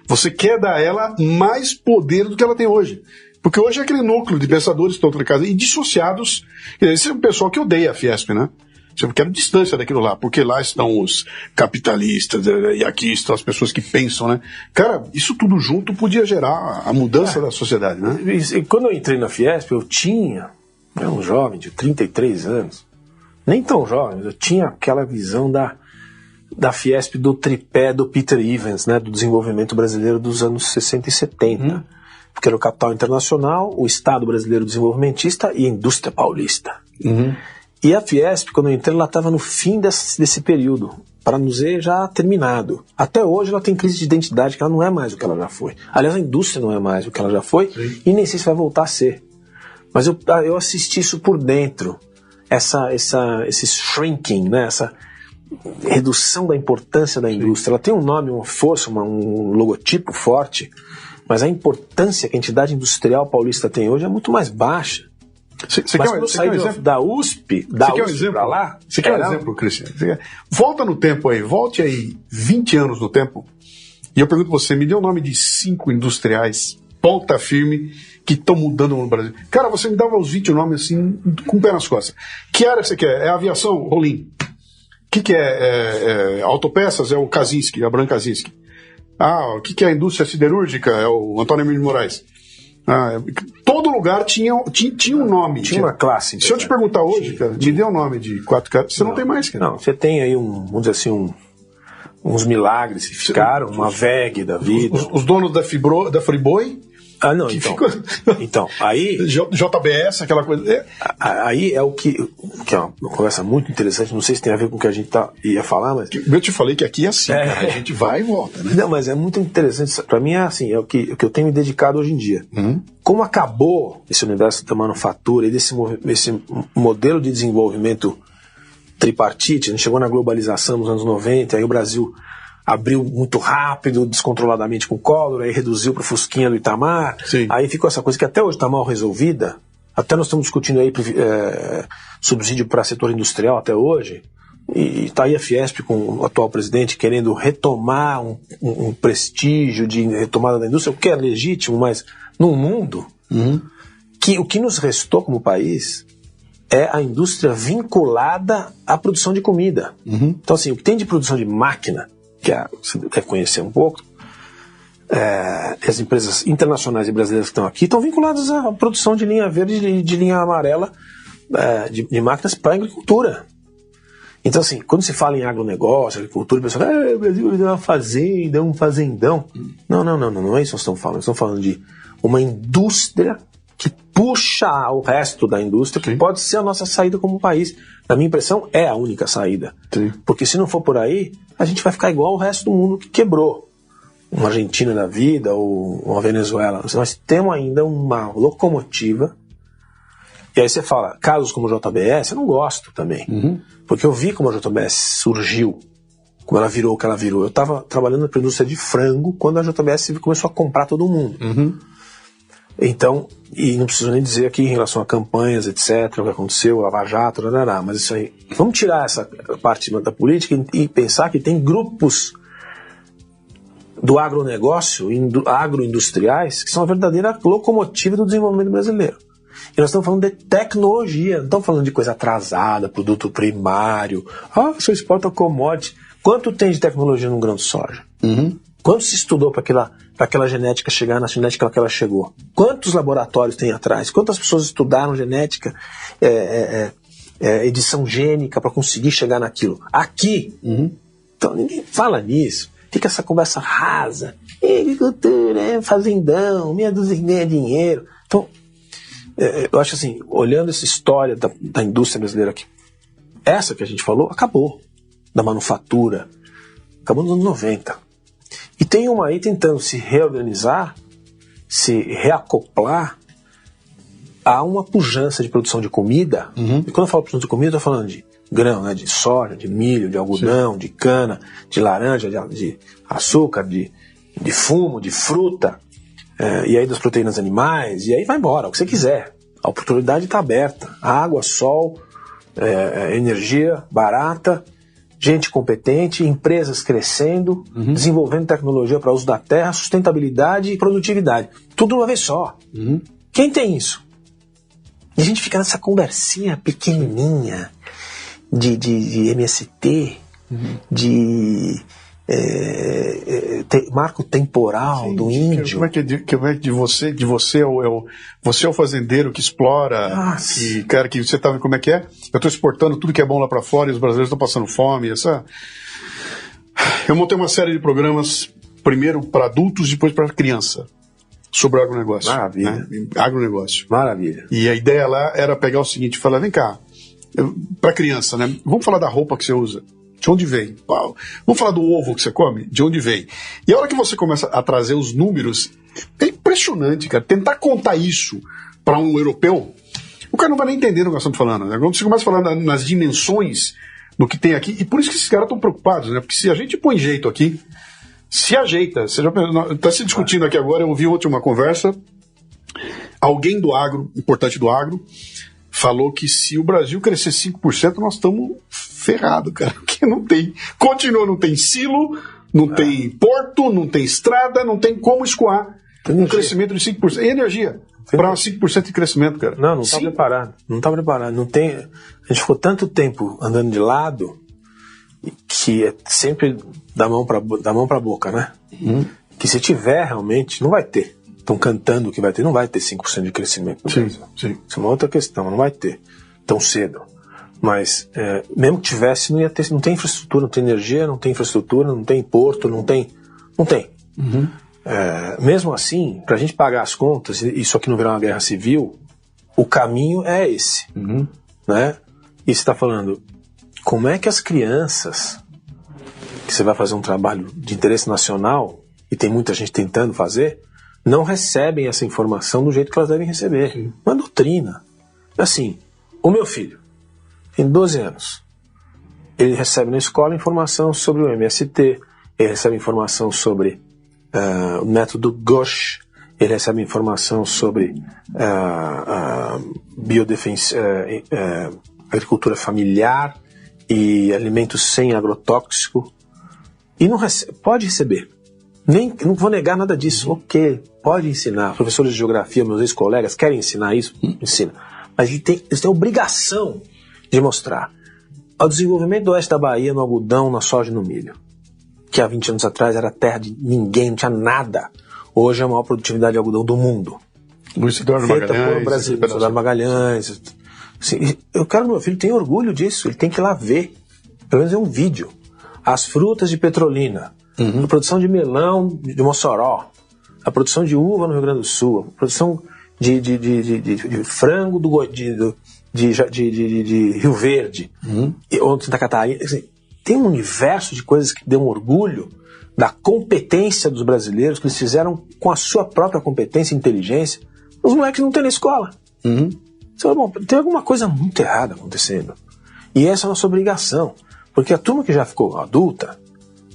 Você quer dar a ela mais poder do que ela tem hoje. Porque hoje é aquele núcleo de pensadores que estão trancados e dissociados. Esse é o pessoal que odeia a Fiesp, né? Eu quero distância daquilo lá, porque lá estão os capitalistas e aqui estão as pessoas que pensam, né? Cara, isso tudo junto podia gerar a mudança da sociedade, né? E quando eu entrei na Fiesp, eu era um jovem de 33 anos, nem tão jovem, mas eu tinha aquela visão da Fiesp do tripé do Peter Evans, né? Do desenvolvimento brasileiro dos anos 60 e 70. Porque era o capital internacional, o Estado brasileiro desenvolvimentista e a indústria paulista. E a Fiesp, quando eu entrei, ela estava no fim desse período, para nos dizer já terminado. Até hoje ela tem crise de identidade, que ela não é mais o que ela já foi. Aliás, a indústria não é mais o que ela já foi, e nem sei se vai voltar a ser. Mas eu assisti isso por dentro, esse shrinking, né? Essa redução da importância da indústria. Ela tem um nome, uma força, um logotipo forte, mas a importância que a entidade industrial paulista tem hoje é muito mais baixa. Você quer um exemplo? Da USP para lá? Você quer um exemplo, Cristiano? Volta no tempo aí, volte aí 20 anos no tempo, e eu pergunto você, me dê o nome de 5 industriais, ponta firme, que estão mudando no Brasil. Cara, você me dava os 20 nomes assim, com o pé nas costas. Que área você quer? É aviação? Rolim. O que é autopeças? É o Kaczynski, Abraham Kaczynski. O que é a indústria siderúrgica? É o Antônio Emílio Moraes. Todo lugar tinha um nome. Tinha uma classe. Se eu te perguntar hoje, cara, me dê um nome de 4 caras, você não tem mais, cara. Não, você tem aí, vamos dizer assim, uns milagres que ficaram, uma VEG da vida. Os donos da Friboi. Não, então, aí... JBS, aquela coisa... Aí é o que é uma conversa muito interessante, não sei se tem a ver com o que a gente ia falar, mas... Eu te falei que aqui é assim, cara, a gente vai e volta, né? Não, mas é muito interessante, pra mim é assim, é o que eu tenho me dedicado hoje em dia. Como acabou esse universo da manufatura e desse modelo de desenvolvimento tripartite, a gente chegou na globalização nos anos 90, aí o Brasil abriu muito rápido, descontroladamente com o Collor, aí reduziu para o Fusquinha do Itamar. Sim. Aí ficou essa coisa que até hoje está mal resolvida. Até nós estamos discutindo aí subsídio para setor industrial até hoje. E está aí a Fiesp com o atual presidente querendo retomar um prestígio de retomada da indústria, o que é legítimo, mas num mundo que o que nos restou como país é a indústria vinculada à produção de comida. Então assim, o que tem de produção de máquina, você quer conhecer um pouco, as empresas internacionais e brasileiras que estão aqui estão vinculadas à produção de linha verde e de linha amarela de máquinas para a agricultura. Então assim, quando se fala em agronegócio, agricultura, o pessoal fala, o Brasil é uma fazenda, um fazendão. Não é isso que nós estamos falando. Nós estamos falando de uma indústria que puxa o resto da indústria, que pode ser a nossa saída como país. Na minha impressão, é a única saída. Sim. Porque se não for por aí, a gente vai ficar igual o resto do mundo que quebrou. Uma Argentina da vida ou uma Venezuela. Nós temos ainda uma locomotiva. E aí você fala, casos como o JBS, eu não gosto também. Porque eu vi como a JBS surgiu, como ela virou o que ela virou. Eu estava trabalhando na indústria de frango quando a JBS começou a comprar todo mundo. Então, e não preciso nem dizer aqui em relação a campanhas, etc., o que aconteceu, Lava Jato, mas isso aí. Vamos tirar essa parte da política e pensar que tem grupos do agronegócio, agroindustriais, que são a verdadeira locomotiva do desenvolvimento brasileiro. E nós estamos falando de tecnologia, não estamos falando de coisa atrasada, produto primário. Você exporta commodity. Quanto tem de tecnologia no grão de soja? Quanto se estudou para aquela genética chegar na genética que ela chegou? Quantos laboratórios tem atrás? Quantas pessoas estudaram genética, edição gênica para conseguir chegar naquilo? Aqui, então ninguém fala nisso. Fica essa conversa rasa. Agricultura, fazendão, meia dúzia ganha dinheiro. Então, eu acho assim, olhando essa história da indústria brasileira aqui, essa que a gente falou, acabou. Da manufatura, acabou nos anos 90. E tem uma aí tentando se reorganizar, se reacoplar a uma pujança de produção de comida. E quando eu falo produção de comida, eu estou falando de grão, né, de soja, de milho, de algodão, de cana, de laranja, de açúcar, de fumo, de fruta, e aí das proteínas animais, e aí vai embora, o que você quiser. A oportunidade está aberta. Água, sol, energia barata, gente competente, empresas crescendo, desenvolvendo tecnologia para uso da terra, sustentabilidade e produtividade. Tudo uma vez só. Quem tem isso? E a gente fica nessa conversinha pequenininha de MST, de marco temporal do índio. Como é que você é o fazendeiro que explora, e cara, que você tá vendo como é que é? Eu estou exportando tudo que é bom lá para fora e os brasileiros estão passando fome. Eu montei uma série de programas, primeiro para adultos, depois para criança, sobre agronegócio. Maravilha. Né? Agronegócio. Maravilha. E a ideia lá era pegar o seguinte, falar, vem cá, para criança, né? Vamos falar da roupa que você usa. De onde vem? Vamos falar do ovo que você come? De onde vem? E a hora que você começa a trazer os números, é impressionante, cara. Tentar contar isso para um europeu, o cara não vai nem entender o que nós estamos falando. Né? Quando você começa a falar nas dimensões do que tem aqui, e por isso que esses caras estão preocupados, né? Porque se a gente põe jeito aqui, se ajeita. Você já está se discutindo aqui agora, eu ouvi ontem uma conversa, alguém do agro, importante do agro, falou que se o Brasil crescer 5%, nós estamos ferrados, cara. Porque não tem, não tem silo, não tem porto, não tem estrada, não tem como escoar um crescimento de 5%. E energia para 5% de crescimento, cara. Não está preparado. Não está preparado. Não tem, a gente ficou tanto tempo andando de lado que é sempre da mão para a boca, né? Que se tiver realmente, não vai ter. Estão cantando que vai ter, não vai ter 5% de crescimento. Sim. Isso é uma outra questão, não vai ter tão cedo. Mas mesmo que tivesse, não ia ter, não tem infraestrutura, não tem energia, não tem infraestrutura, não tem porto, não tem. Mesmo assim, para a gente pagar as contas, e isso aqui não virar uma guerra civil, o caminho é esse. Né? E você está falando, como é que as crianças, que você vai fazer um trabalho de interesse nacional, e tem muita gente tentando fazer, não recebem essa informação do jeito que elas devem receber. Uma doutrina. Assim, o meu filho tem 12 anos. Ele recebe na escola informação sobre o MST, ele recebe informação sobre o método Ghosh, ele recebe informação sobre agricultura familiar e alimentos sem agrotóxico. E não pode receber. Não vou negar nada disso. Ok, pode ensinar. Professores de geografia, meus ex-colegas, querem ensinar isso? Ensina. Mas eles têm a obrigação de mostrar o desenvolvimento do oeste da Bahia no algodão, na soja e no milho, que há 20 anos atrás era terra de ninguém, não tinha nada. Hoje é a maior produtividade de algodão do mundo. Luiz Eduardo Magalhães. Assim, eu quero que meu filho tenha orgulho disso. Ele tem que ir lá ver. Pelo menos é um vídeo. As frutas de Petrolina. A produção de melão de Mossoró, a produção de uva no Rio Grande do Sul, a produção de frango de Rio Verde, ou Santa Catarina. Assim, tem um universo de coisas que dão orgulho da competência dos brasileiros, que eles fizeram com a sua própria competência e inteligência. Os moleques não têm na escola. Você fala, bom, tem alguma coisa muito errada acontecendo. E essa é a nossa obrigação, porque a turma que já ficou adulta,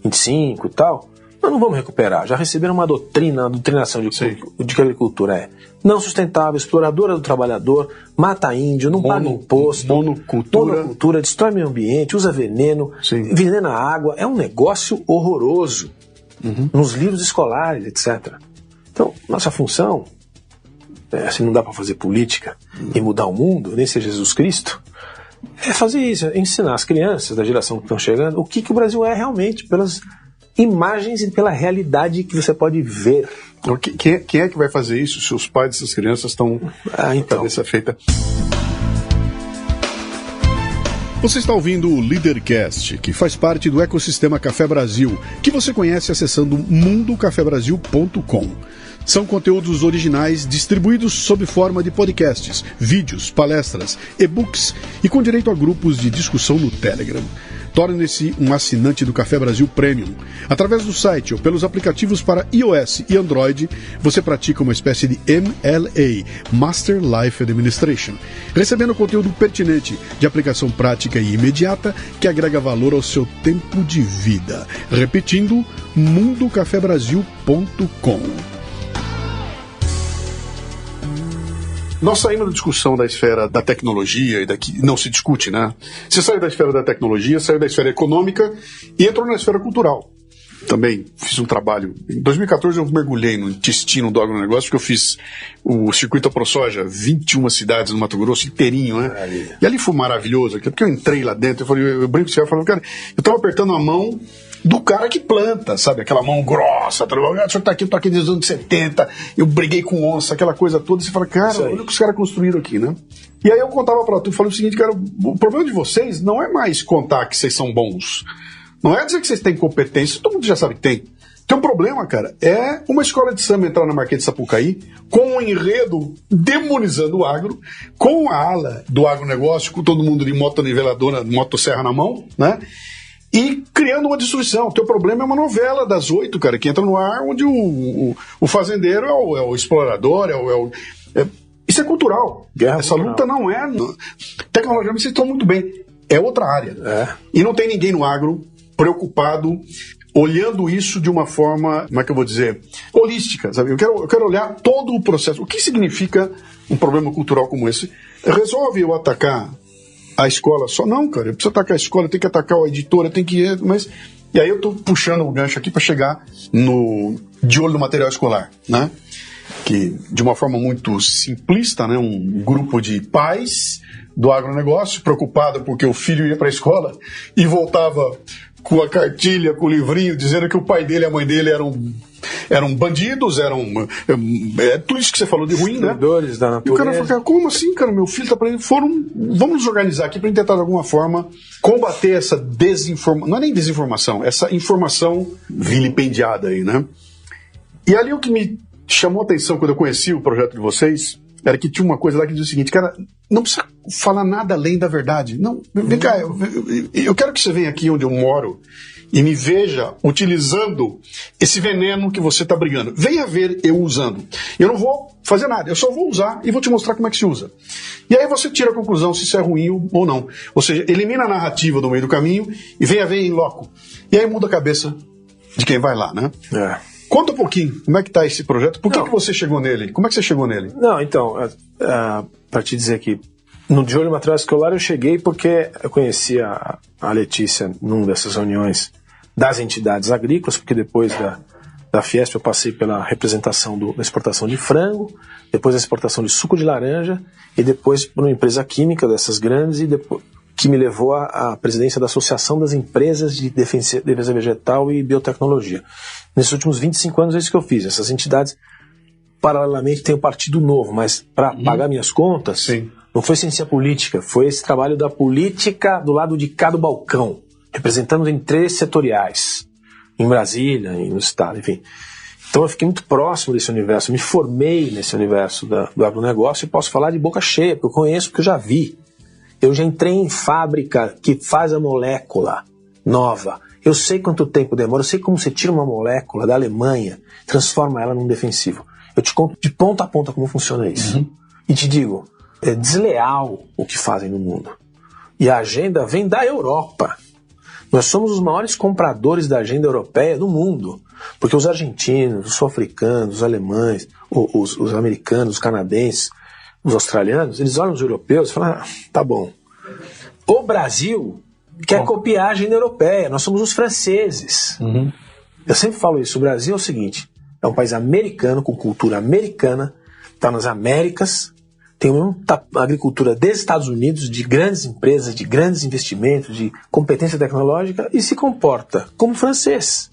25 e tal, nós não vamos recuperar. Já receberam uma doutrinação de que a agricultura é não sustentável, exploradora do trabalhador, mata índio, não paga imposto, monocultura, destrói meio ambiente, usa veneno, envenena a água. É um negócio horroroso nos livros escolares, etc. Então, nossa função, se não dá para fazer política e mudar o mundo, nem ser Jesus Cristo, é fazer isso, é ensinar as crianças da geração que estão chegando o que o Brasil é realmente, pelas imagens e pela realidade que você pode ver. Quem é que vai fazer isso se os pais dessas crianças estão com a cabeça feita? Você está ouvindo o Leadercast, que faz parte do ecossistema Café Brasil, que você conhece acessando mundocafebrasil.com. São conteúdos originais distribuídos sob forma de podcasts, vídeos, palestras, e-books e com direito a grupos de discussão no Telegram. Torne-se um assinante do Café Brasil Premium. Através do site ou pelos aplicativos para iOS e Android, você pratica uma espécie de MLA, Master Life Administration, recebendo conteúdo pertinente, de aplicação prática e imediata, que agrega valor ao seu tempo de vida. Repetindo, mundocafebrasil.com. Nós saímos da discussão da esfera da tecnologia e daqui não se discute, né? Você saiu da esfera da tecnologia, saiu da esfera econômica e entrou na esfera cultural. Também fiz um trabalho. Em 2014 eu mergulhei no intestino do agronegócio, porque eu fiz o circuito ProSoja, 21 cidades no Mato Grosso, inteirinho, né? Maravilha. E ali foi maravilhoso, porque eu entrei lá dentro, eu brinco com você, eu falo, cara, eu tava apertando a mão do cara que planta, sabe? Aquela mão grossa, o senhor tá aqui, eu tô aqui desde os anos 70, eu briguei com onça, aquela coisa toda, e você fala, cara, olha o que os caras construíram aqui, né? E aí eu contava pra tu, falei o seguinte, cara, o problema de vocês não é mais contar que vocês são bons. Não é dizer que vocês têm competência, todo mundo já sabe que tem. Tem um problema, cara, é uma escola de samba entrar na Marquês de Sapucaí com um enredo demonizando o agro, com a ala do agronegócio, com todo mundo de motoniveladora, motosserra na mão, né? E criando uma destruição. O teu problema é uma novela das 8, cara, que entra no ar, onde o fazendeiro é o explorador, isso é cultural. Guerra Essa cultural. Luta não é... Tecnologicamente vocês estão muito bem. É outra área. E não tem ninguém no agro preocupado, olhando isso de uma forma, como é que eu vou dizer, holística, sabe? Eu quero olhar todo o processo. O que significa um problema cultural como esse? Resolve eu atacar a escola só? Não, cara, eu preciso atacar a escola, eu tenho que atacar a editora, tem que... Mas... E aí eu tô puxando o gancho aqui para chegar de olho no material escolar, né? Que, de uma forma muito simplista, né? Um grupo de pais do agronegócio preocupado porque o filho ia para a escola e voltava com a cartilha, com o livrinho, dizendo que o pai dele e a mãe dele eram bandidos, tudo isso que você falou de ruim, né? Da natureza. E o cara falou, como assim, cara? Meu filho tá aprendendo. Vamos nos organizar aqui para tentar, de alguma forma, combater essa desinformação. Não é nem desinformação, essa informação vilipendiada aí, né? E ali o que me chamou a atenção quando eu conheci o projeto de vocês era que tinha uma coisa lá que dizia o seguinte, cara, não precisa falar nada além da verdade. Não, vem cá, eu quero que você venha aqui onde eu moro e me veja utilizando esse veneno que você está brigando. Venha ver eu usando. Eu não vou fazer nada, eu só vou usar e vou te mostrar como é que se usa. E aí você tira a conclusão se isso é ruim ou não. Ou seja, elimina a narrativa do meio do caminho e venha ver em loco. E aí muda a cabeça de quem vai lá, né? Conta um pouquinho, como é que está esse projeto? Por que você chegou nele? Como é que você chegou nele? Não, então, para te dizer que no De Olho no Material Escolar eu cheguei porque eu conheci a Letícia numa dessas reuniões das entidades agrícolas, porque depois da Fiesp eu passei pela representação da exportação de frango, depois da exportação de suco de laranja e depois por uma empresa química dessas grandes e depois que me levou à presidência da Associação das Empresas de Defesa Vegetal e Biotecnologia. Nesses últimos 25 anos é isso que eu fiz. Essas entidades, paralelamente, têm o Partido Novo, mas para pagar minhas contas, não foi ciência política, foi esse trabalho da política do lado de cá do balcão, representando interesses setoriais, em Brasília, no Estado, enfim. Então eu fiquei muito próximo desse universo, me formei nesse universo do agronegócio e posso falar de boca cheia, porque eu conheço, porque eu já vi. Eu já entrei em fábrica que faz a molécula nova. Eu sei quanto tempo demora, eu sei como você tira uma molécula da Alemanha, transforma ela num defensivo. Eu te conto de ponta a ponta como funciona isso. E te digo, é desleal o que fazem no mundo. E a agenda vem da Europa. Nós somos os maiores compradores da agenda europeia do mundo. Porque os argentinos, os sul-africanos, os alemães, os americanos, os canadenses, os australianos, eles olham os europeus e falam, tá bom. O Brasil quer copiar a agenda europeia, nós somos os franceses. Eu sempre falo isso, o Brasil é o seguinte, é um país americano, com cultura americana, está nas Américas, tem uma agricultura dos Estados Unidos, de grandes empresas, de grandes investimentos, de competência tecnológica, e se comporta como francês.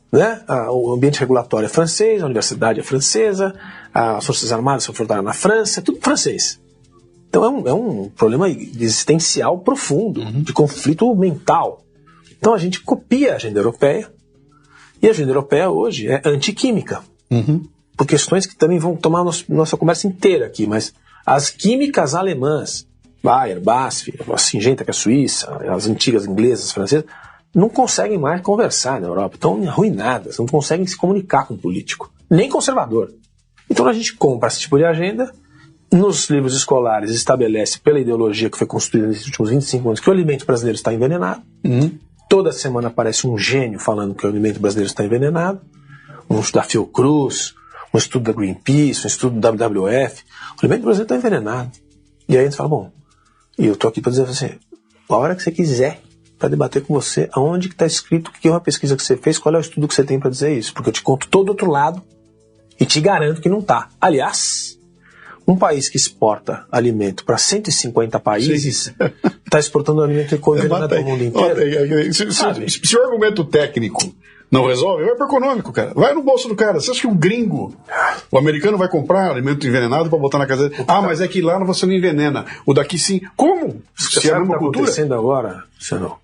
Né? O ambiente regulatório é francês, a universidade é francesa, as Forças Armadas são formadas na França, é tudo francês. Então é um problema existencial profundo, de conflito mental. Então a gente copia a agenda europeia, e a agenda europeia hoje é antiquímica. Por questões que também vão tomar nossa conversa inteira aqui, mas as químicas alemãs, Bayer, BASF, a Syngenta, que é a Suíça, as antigas inglesas, francesas, não conseguem mais conversar na Europa, estão arruinadas, não conseguem se comunicar com o político, nem conservador. Então a gente compra esse tipo de agenda, nos livros escolares estabelece pela ideologia que foi construída nesses últimos 25 anos que o alimento brasileiro está envenenado. Toda semana aparece um gênio falando que o alimento brasileiro está envenenado, um da Fiocruz, um estudo da Greenpeace, um estudo do WWF, o alimento brasileiro está envenenado. E aí a gente fala, bom, e eu estou aqui para dizer para você, a hora que você quiser, para debater com você, aonde que está escrito, o que é uma pesquisa que você fez, qual é o estudo que você tem para dizer isso, porque eu te conto todo outro lado e te garanto que não está. Aliás, um país que exporta alimento para 150 países está exportando alimento envenenado no mundo inteiro. Se o argumento técnico não resolve, vai para o econômico, cara. Vai no bolso do cara. Você acha que o gringo, o americano vai comprar alimento envenenado para botar na casa dele? Ah, mas é que lá você não envenena. O daqui sim. Como? Se é a mesma cultura? O que está acontecendo agora, senão,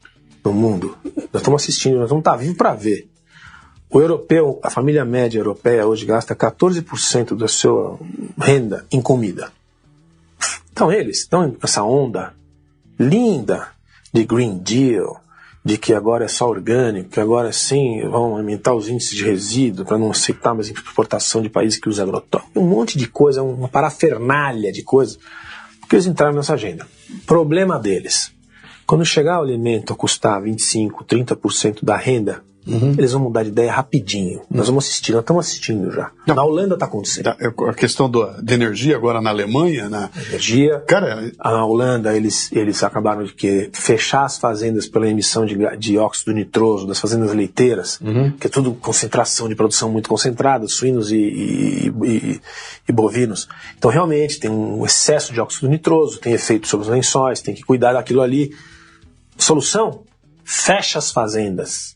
no mundo? Nós estamos assistindo, nós vamos estar vivos para ver. O europeu, a família média europeia hoje gasta 14% da sua renda em comida. Então eles estão nessa onda linda de Green Deal, de que agora é só orgânico, que agora sim vão aumentar os índices de resíduo para não aceitar mais exportação de países que usam agrotóxicos. Um monte de coisa, uma parafernália de coisas, porque eles entraram nessa agenda. Problema deles. Quando chegar o alimento a custar 25%, 30% da renda, eles vão mudar de ideia rapidinho. Nós vamos assistir, nós estamos assistindo já. Não. Na Holanda está acontecendo. A questão de energia agora na Alemanha, né? Energia. Cara, a Holanda, eles acabaram de fechar as fazendas pela emissão de óxido nitroso das fazendas leiteiras, que é tudo concentração de produção muito concentrada, suínos e bovinos. Então realmente tem um excesso de óxido nitroso, tem efeito sobre os lençóis, tem que cuidar daquilo ali. Solução? Fecha as fazendas.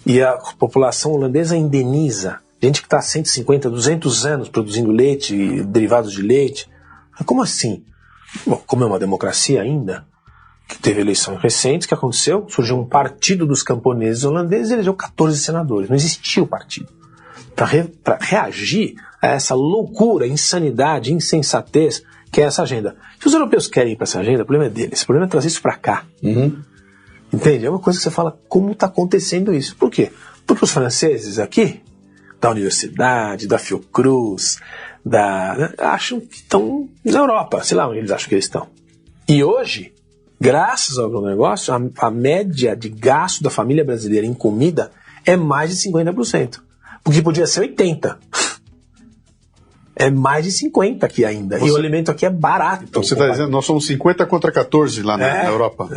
E a população holandesa indeniza. Gente que está há 150, 200 anos produzindo leite e derivados de leite. Mas como assim? Bom, como é uma democracia ainda, que teve eleições recentes, o que aconteceu? Surgiu um partido dos camponeses holandeses e elegeu 14 senadores. Não existia o partido. Para reagir a essa loucura, insanidade, insensatez que é essa agenda. Se os europeus querem ir para essa agenda, o problema é deles. O problema é trazer isso para cá. Entende? É uma coisa que você fala, como está acontecendo isso? Por quê? Porque os franceses aqui, da universidade, da Fiocruz, acham que estão na Europa, sei lá onde eles acham que eles estão. E hoje, graças ao agronegócio, a média de gasto da família brasileira em comida é mais de 50%. Porque podia ser 80%. É mais de 50 aqui ainda. E o alimento aqui é barato. Então você está dizendo, nós somos 50 contra 14 lá na Europa.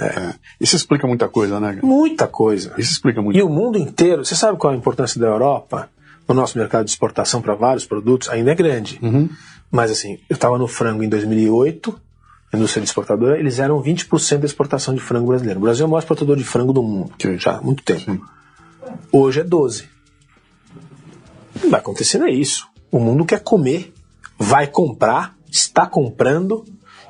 Isso explica muita coisa, né? Muita coisa. Isso explica muito. E o mundo inteiro, você sabe qual é a importância da Europa no nosso mercado de exportação para vários produtos? Ainda é grande. Mas assim, eu estava no frango em 2008, indústria exportadora, eles eram 20% da exportação de frango brasileiro. O Brasil é o maior exportador de frango do mundo, já há muito tempo. Sim. Hoje é 12%. O que vai acontecendo é isso. O mundo quer comer, vai comprar, está comprando.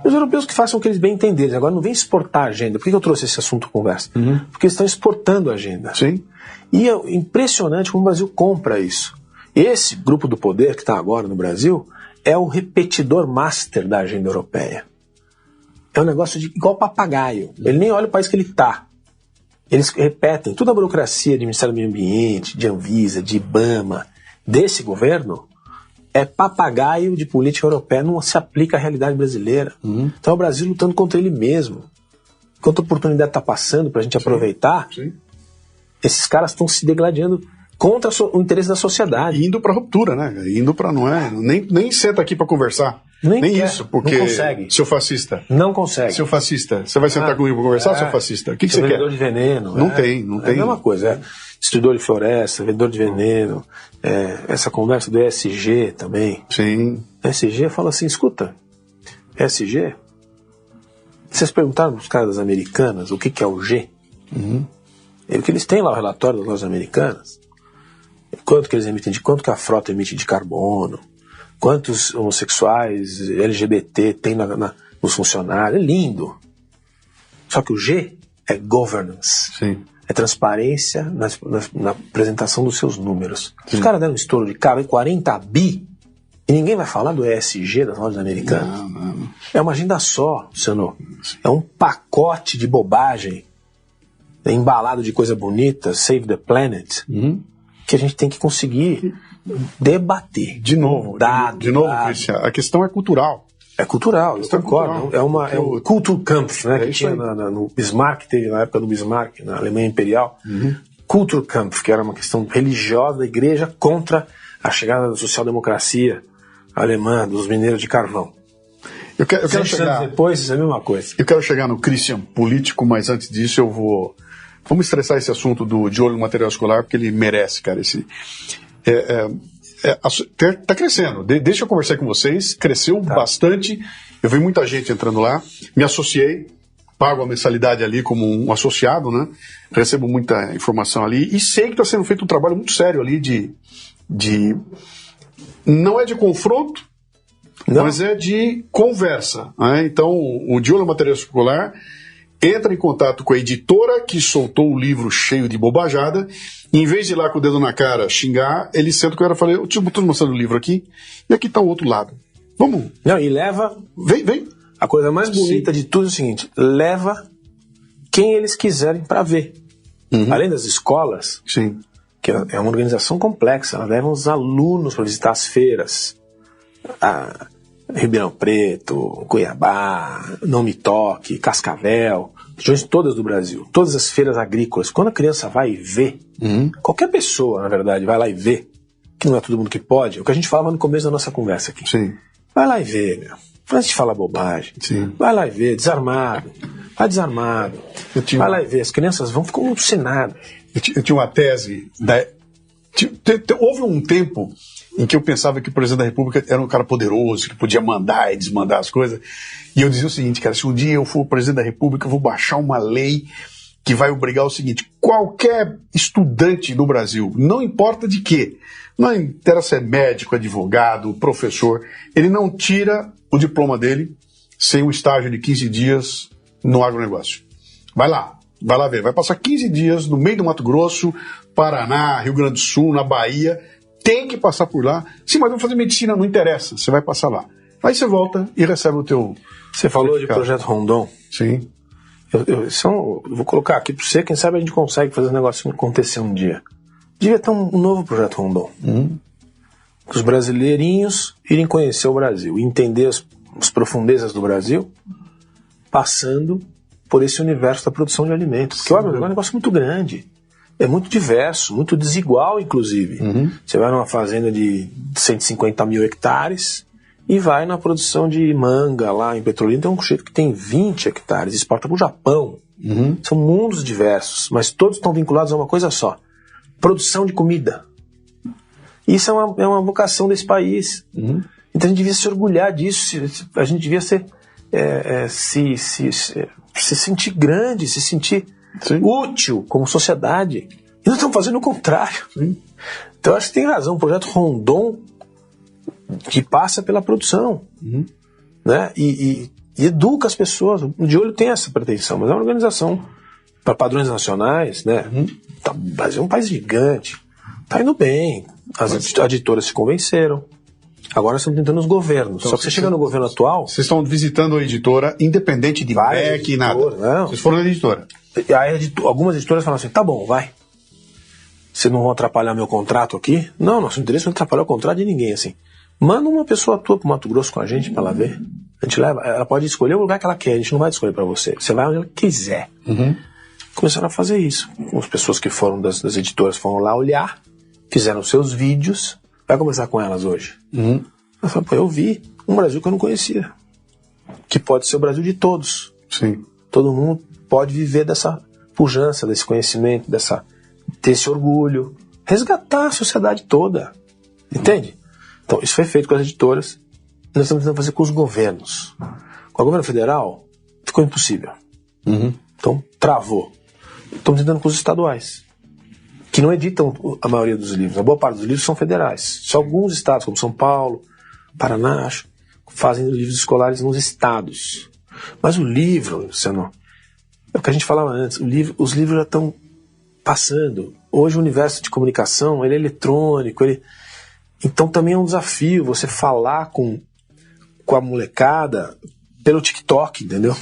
E os europeus que façam o que eles bem entenderem. Agora não vem exportar a agenda. Por que eu trouxe esse assunto à conversa? Porque eles estão exportando a agenda. Sim. E é impressionante como o Brasil compra isso. Esse grupo do poder que está agora no Brasil é o repetidor master da agenda europeia. É um negócio igual papagaio. Ele nem olha o país que ele está. Eles repetem toda a burocracia de Ministério do Meio Ambiente, de Anvisa, de IBAMA, desse governo. É papagaio de política europeia, não se aplica à realidade brasileira. Então é o Brasil lutando contra ele mesmo. Enquanto a oportunidade está passando para a gente aproveitar, esses caras estão se degladiando contra o interesse da sociedade. Indo para ruptura, né? Indo para nem senta aqui para conversar. Nem isso, porque não consegue. Seu fascista. Não consegue. Seu fascista. Você vai sentar comigo para conversar, seu fascista? O que você quer? Vendedor de veneno. Não tem. É a mesma coisa. Destruidor de floresta, vendedor de veneno. Essa conversa do ESG também. Sim. ESG fala assim, escuta, ESG, vocês perguntaram para os caras das Americanas o que é o G? O que eles têm lá, o relatório das lojas americanas, quanto que eles emitem, quanto que a frota emite de carbono, quantos homossexuais, LGBT tem nos funcionários, é lindo. Só que o G é governance. Sim. É transparência na apresentação dos seus números. Os caras deram um estouro de carro em 40 bi e ninguém vai falar do ESG das lojas americanas. Não. É uma agenda só, Luciano. É um pacote de bobagem embalado de coisa bonita, Save the Planet, que a gente tem que conseguir debater. De novo, Cristian, a questão é cultural. É cultural, eu concordo. É um Kulturkampf, né, que tinha no Bismarck, teve na época do Bismarck, na Alemanha Imperial. Kulturkampf, que era uma questão religiosa da igreja contra a chegada da social-democracia alemã, dos mineiros de carvão. Eu quero chegar depois, isso é a mesma coisa. Eu quero chegar no Christian político, mas antes disso vamos estressar esse assunto de olho no material escolar, porque ele merece, cara. Tá crescendo. Deixa eu conversar com vocês. Cresceu bastante. Eu vi muita gente entrando lá. Me associei. Pago a mensalidade ali como um associado, né? Recebo muita informação ali. E sei que está sendo feito um trabalho muito sério ali não é de confronto, não, mas é de conversa, né? Então, o De Olho no Material Escolar entra em contato com a editora que soltou o livro cheio de bobajada, e em vez de ir lá com o dedo na cara xingar, ele senta com ela e fala: eu estou mostrando o livro aqui, e aqui está o outro lado. Vamos. Não, e leva... Vem. A coisa mais bonita de tudo é o seguinte: leva quem eles quiserem para ver. Além das escolas, sim, que é uma organização complexa, ela leva os alunos para visitar as feiras. Ribeirão Preto, Cuiabá, Não Me Toque, Cascavel, regiões todas do Brasil, todas as feiras agrícolas. Quando a criança vai ver, qualquer pessoa, na verdade, vai lá e vê, que não é todo mundo que pode, é o que a gente falava no começo da nossa conversa aqui. Sim. Vai lá e vê, meu. Antes de falar bobagem. Sim. Vai lá e vê, desarmado. Vai desarmado. Vai lá e vê, as crianças vão ficar alucinadas. Eu tinha uma tese. Houve um tempo em que eu pensava que o presidente da República era um cara poderoso, que podia mandar e desmandar as coisas. E eu dizia o seguinte, cara: se um dia eu for o presidente da República, eu vou baixar uma lei que vai obrigar o seguinte: qualquer estudante do Brasil, não importa de quê, não interessa se é médico, advogado, professor, ele não tira o diploma dele sem um estágio de 15 dias no agronegócio. Vai lá ver, vai passar 15 dias no meio do Mato Grosso, Paraná, Rio Grande do Sul, na Bahia, tem que passar por lá. Sim, mas vamos fazer medicina, não interessa, você vai passar lá. Aí você volta e recebe o teu... Você falou de Projeto Rondon. Sim. Eu vou colocar aqui para você, quem sabe a gente consegue fazer o negócio acontecer um dia. Devia ter um novo Projeto Rondon. Os brasileirinhos irem conhecer o Brasil, entender as profundezas do Brasil, passando por esse universo da produção de alimentos. Porque é um negócio muito grande. É muito diverso, muito desigual, inclusive. Você vai numa fazenda de 150 mil hectares e vai na produção de manga lá em Petrolina. Tem um sujeito que tem 20 hectares, exporta para o Japão. São mundos diversos, mas todos estão vinculados a uma coisa só: produção de comida. Isso é uma vocação desse país. Então a gente devia se orgulhar disso, a gente devia se sentir grande, se sentir útil como sociedade. E nós estamos fazendo o contrário. Então acho que tem razão, o Projeto Rondon, que passa pela produção, né? E educa as pessoas. O De Olho tem essa pretensão, mas é uma organização para padrões nacionais, né? O Brasil é um país gigante, está indo bem, as editoras se convenceram. Agora nós estamos tentando os governos. Então, só que você chega no governo atual... Vocês estão visitando a editora independente de MEC e nada. Não. Vocês foram na editora. Algumas editoras falam assim: tá bom, vai. Vocês não vão atrapalhar meu contrato aqui? Não, nosso interesse não é atrapalhar o contrato de ninguém, assim. Manda uma pessoa tua pro Mato Grosso com a gente pra ela ver. A gente leva, ela pode escolher o lugar que ela quer, a gente não vai escolher pra você. Você vai onde ela quiser. Começaram a fazer isso. As pessoas que foram das editoras foram lá olhar, fizeram seus vídeos. Vai conversar com elas hoje. Eu falei: pô, eu vi um Brasil que eu não conhecia. Que pode ser o Brasil de todos. Sim. Todo mundo pode viver dessa pujança, desse conhecimento, desse orgulho. Resgatar a sociedade toda. Entende? Então, isso foi feito com as editoras. Nós estamos tentando fazer com os governos. Com o governo federal, ficou impossível. Então, travou. Estamos tentando com os estaduais, que não editam a maioria dos livros. A boa parte dos livros são federais. Só alguns estados, como São Paulo, Paraná, acho, fazem livros escolares nos estados. Mas o livro, Luciano, é o que a gente falava antes, os livros já estão passando. Hoje o universo de comunicação, ele é eletrônico, então também é um desafio você falar com a molecada pelo TikTok, entendeu?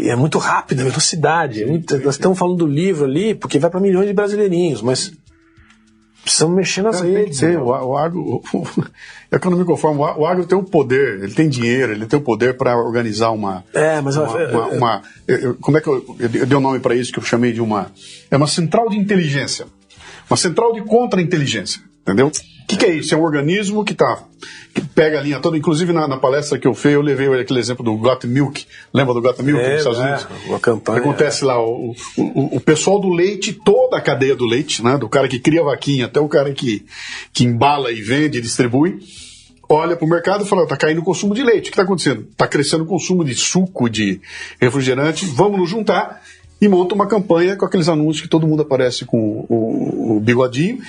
É muito rápido, a velocidade. Nós estamos falando do livro ali porque vai para milhões de brasileirinhos, mas precisamos mexer nas redes. O agro, é que eu não me conformo. O agro tem um poder, ele tem dinheiro, ele tem o poder para organizar como é que eu dei um nome para isso que eu chamei de é uma central de inteligência, uma central de contra-inteligência. entendeu? O que é isso? É um organismo que pega a linha toda. Inclusive na palestra que eu fiz, eu levei aquele exemplo do Got Milk. Lembra do Got Milk nos Estados Unidos? Uma campanha. Acontece lá, o pessoal do leite, toda a cadeia do leite, né? Do cara que cria a vaquinha até o cara que embala e vende e distribui, olha para o mercado e fala, está caindo o consumo de leite. O que está acontecendo? Está crescendo o consumo de suco, de refrigerante, vamos nos juntar e monta uma campanha com aqueles anúncios que todo mundo aparece com o bigodinho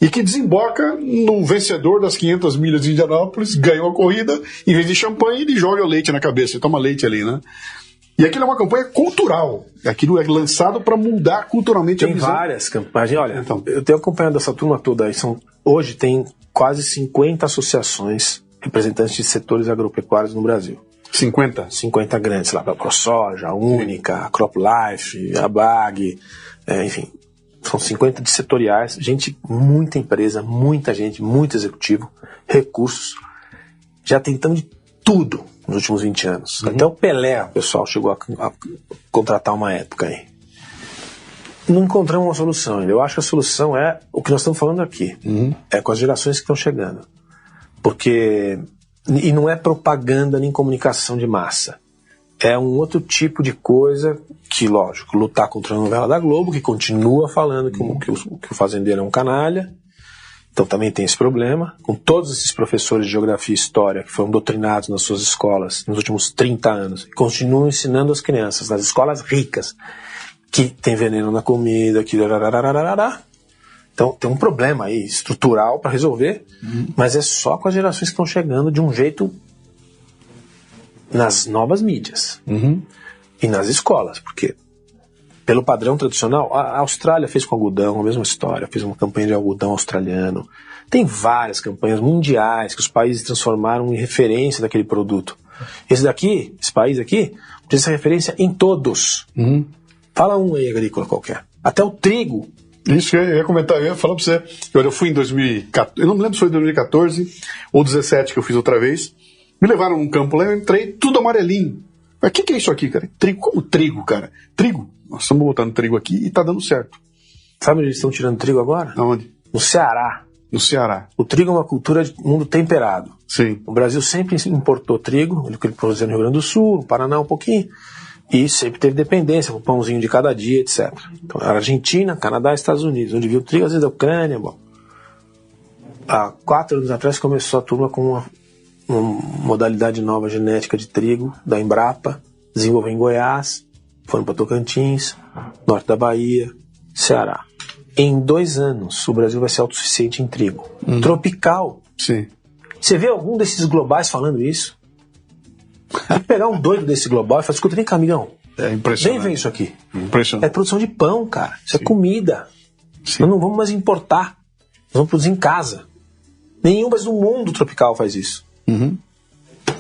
e que desemboca no vencedor das 500 milhas de Indianápolis, ganhou a corrida, em vez de champanhe, ele joga o leite na cabeça, ele toma leite ali, né? E aquilo é uma campanha cultural. Aquilo é lançado para mudar culturalmente a visão. Tem várias campanhas. Olha, então, eu tenho acompanhado essa turma toda aí. Hoje tem quase 50 associações representantes de setores agropecuários no Brasil. 50? 50 grandes, lá, a ProSoja, a Única, a CropLife, a BAG, enfim. São 50 de setoriais, muita empresa, muita gente, muito executivo, recursos, já tentando de tudo nos últimos 20 anos. Até o Pelé, o pessoal chegou a contratar uma época aí. Não encontramos uma solução ainda. Eu acho que a solução é o que nós estamos falando aqui. É com as gerações que estão chegando. Porque... E não é propaganda nem comunicação de massa. É um outro tipo de coisa que, lógico, lutar contra a novela da Globo, que continua falando que o fazendeiro é um canalha. Então também tem esse problema. Com todos esses professores de geografia e história que foram doutrinados nas suas escolas nos últimos 30 anos e continuam ensinando as crianças nas escolas ricas que tem veneno na comida, que... Então tem um problema aí estrutural para resolver, mas é só com as gerações que estão chegando de um jeito nas novas mídias e nas escolas, porque pelo padrão tradicional, a Austrália fez com algodão a mesma história, fez uma campanha de algodão australiano. Tem várias campanhas mundiais que os países transformaram em referência daquele produto. Esse país aqui, precisa ser referência em todos. Fala um aí agrícola qualquer. Até o trigo. Isso, eu ia comentar, eu ia falar pra você. Eu fui em 2014, eu não me lembro se foi em 2014 ou 2017 que eu fiz outra vez. Me levaram num campo lá, eu entrei, tudo amarelinho. Mas o que é isso aqui, cara? Trigo, como trigo, cara? Trigo? Nós estamos botando trigo aqui e tá dando certo. Sabe onde eles estão tirando trigo agora? Aonde? No Ceará. No Ceará. O trigo é uma cultura de mundo temperado. Sim. O Brasil sempre importou trigo, ele produzia no Rio Grande do Sul, no Paraná um pouquinho. E sempre teve dependência, o pãozinho de cada dia, etc. Então, Argentina, Canadá, Estados Unidos, onde viu trigo, às vezes da Ucrânia. Bom. Há 4 anos atrás começou a turma com uma modalidade nova genética de trigo, da Embrapa, desenvolveu em Goiás, foram para Tocantins, norte da Bahia, Ceará. Em 2 anos, o Brasil vai ser autossuficiente em trigo. Tropical. Sim. Você vê algum desses globais falando isso? Tem que pegar um doido desse global e falar, escuta, vem cá, amigão. É impressionante. Vem ver isso aqui. Impressionante. É produção de pão, cara. Isso é comida. Sim. Nós não vamos mais importar. Nós vamos produzir em casa. Nenhum mais no mundo tropical faz isso.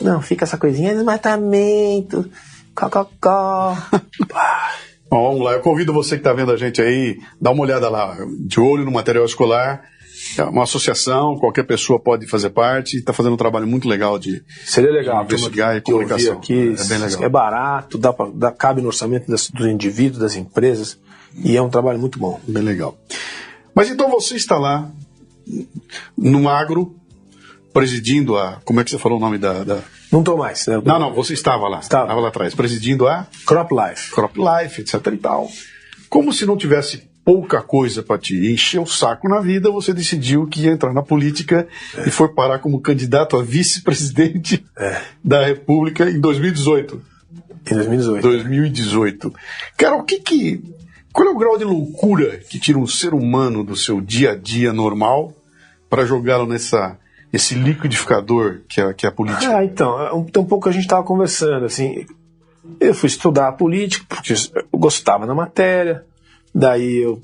Não, fica essa coisinha, desmatamento, cococó. Bom, vamos lá, eu convido você que está vendo a gente aí, dá uma olhada lá, de olho no material escolar. É uma associação, qualquer pessoa pode fazer parte e está fazendo um trabalho muito legal de Seria legal investigar e comunicação. Aqui, é bem legal. É barato, cabe no orçamento dos indivíduos, das empresas, e é um trabalho muito bom. Bem legal. Mas então você está lá, no agro, presidindo a... Como é que você falou o nome da... Não estou mais. Né? Não, você estava lá. Estava lá atrás, presidindo a... CropLife, etc e tal. Como se não tivesse pouca coisa para te encher o saco na vida, você decidiu que ia entrar na política e foi parar como candidato a vice-presidente da República em 2018. Em 2018. Cara, qual é o grau de loucura que tira um ser humano do seu dia a dia normal para jogá-lo nesse liquidificador que é a política? Então um pouco a gente estava conversando, assim, eu fui estudar a política porque eu gostava da matéria. Daí eu,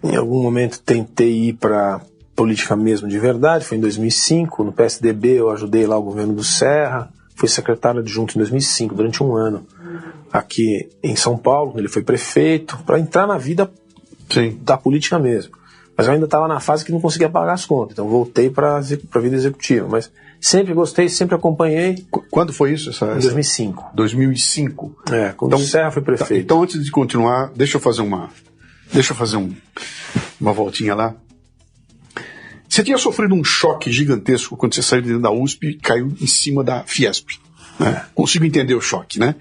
em algum momento, tentei ir para política mesmo de verdade. Foi em 2005, no PSDB, eu ajudei lá o governo do Serra. Fui secretário adjunto em 2005, durante 1 ano, aqui em São Paulo. Ele foi prefeito, para entrar na vida da política mesmo. Mas eu ainda estava na fase que não conseguia pagar as contas, então voltei para a vida executiva. Mas sempre gostei, sempre acompanhei. Quando foi isso? Em 2005. 2005? Quando o Serra foi prefeito. Então, antes de continuar, deixa eu fazer uma voltinha lá. Você tinha sofrido um choque gigantesco quando você saiu de dentro da USP e caiu em cima da Fiesp. Né? Consigo entender o choque, né?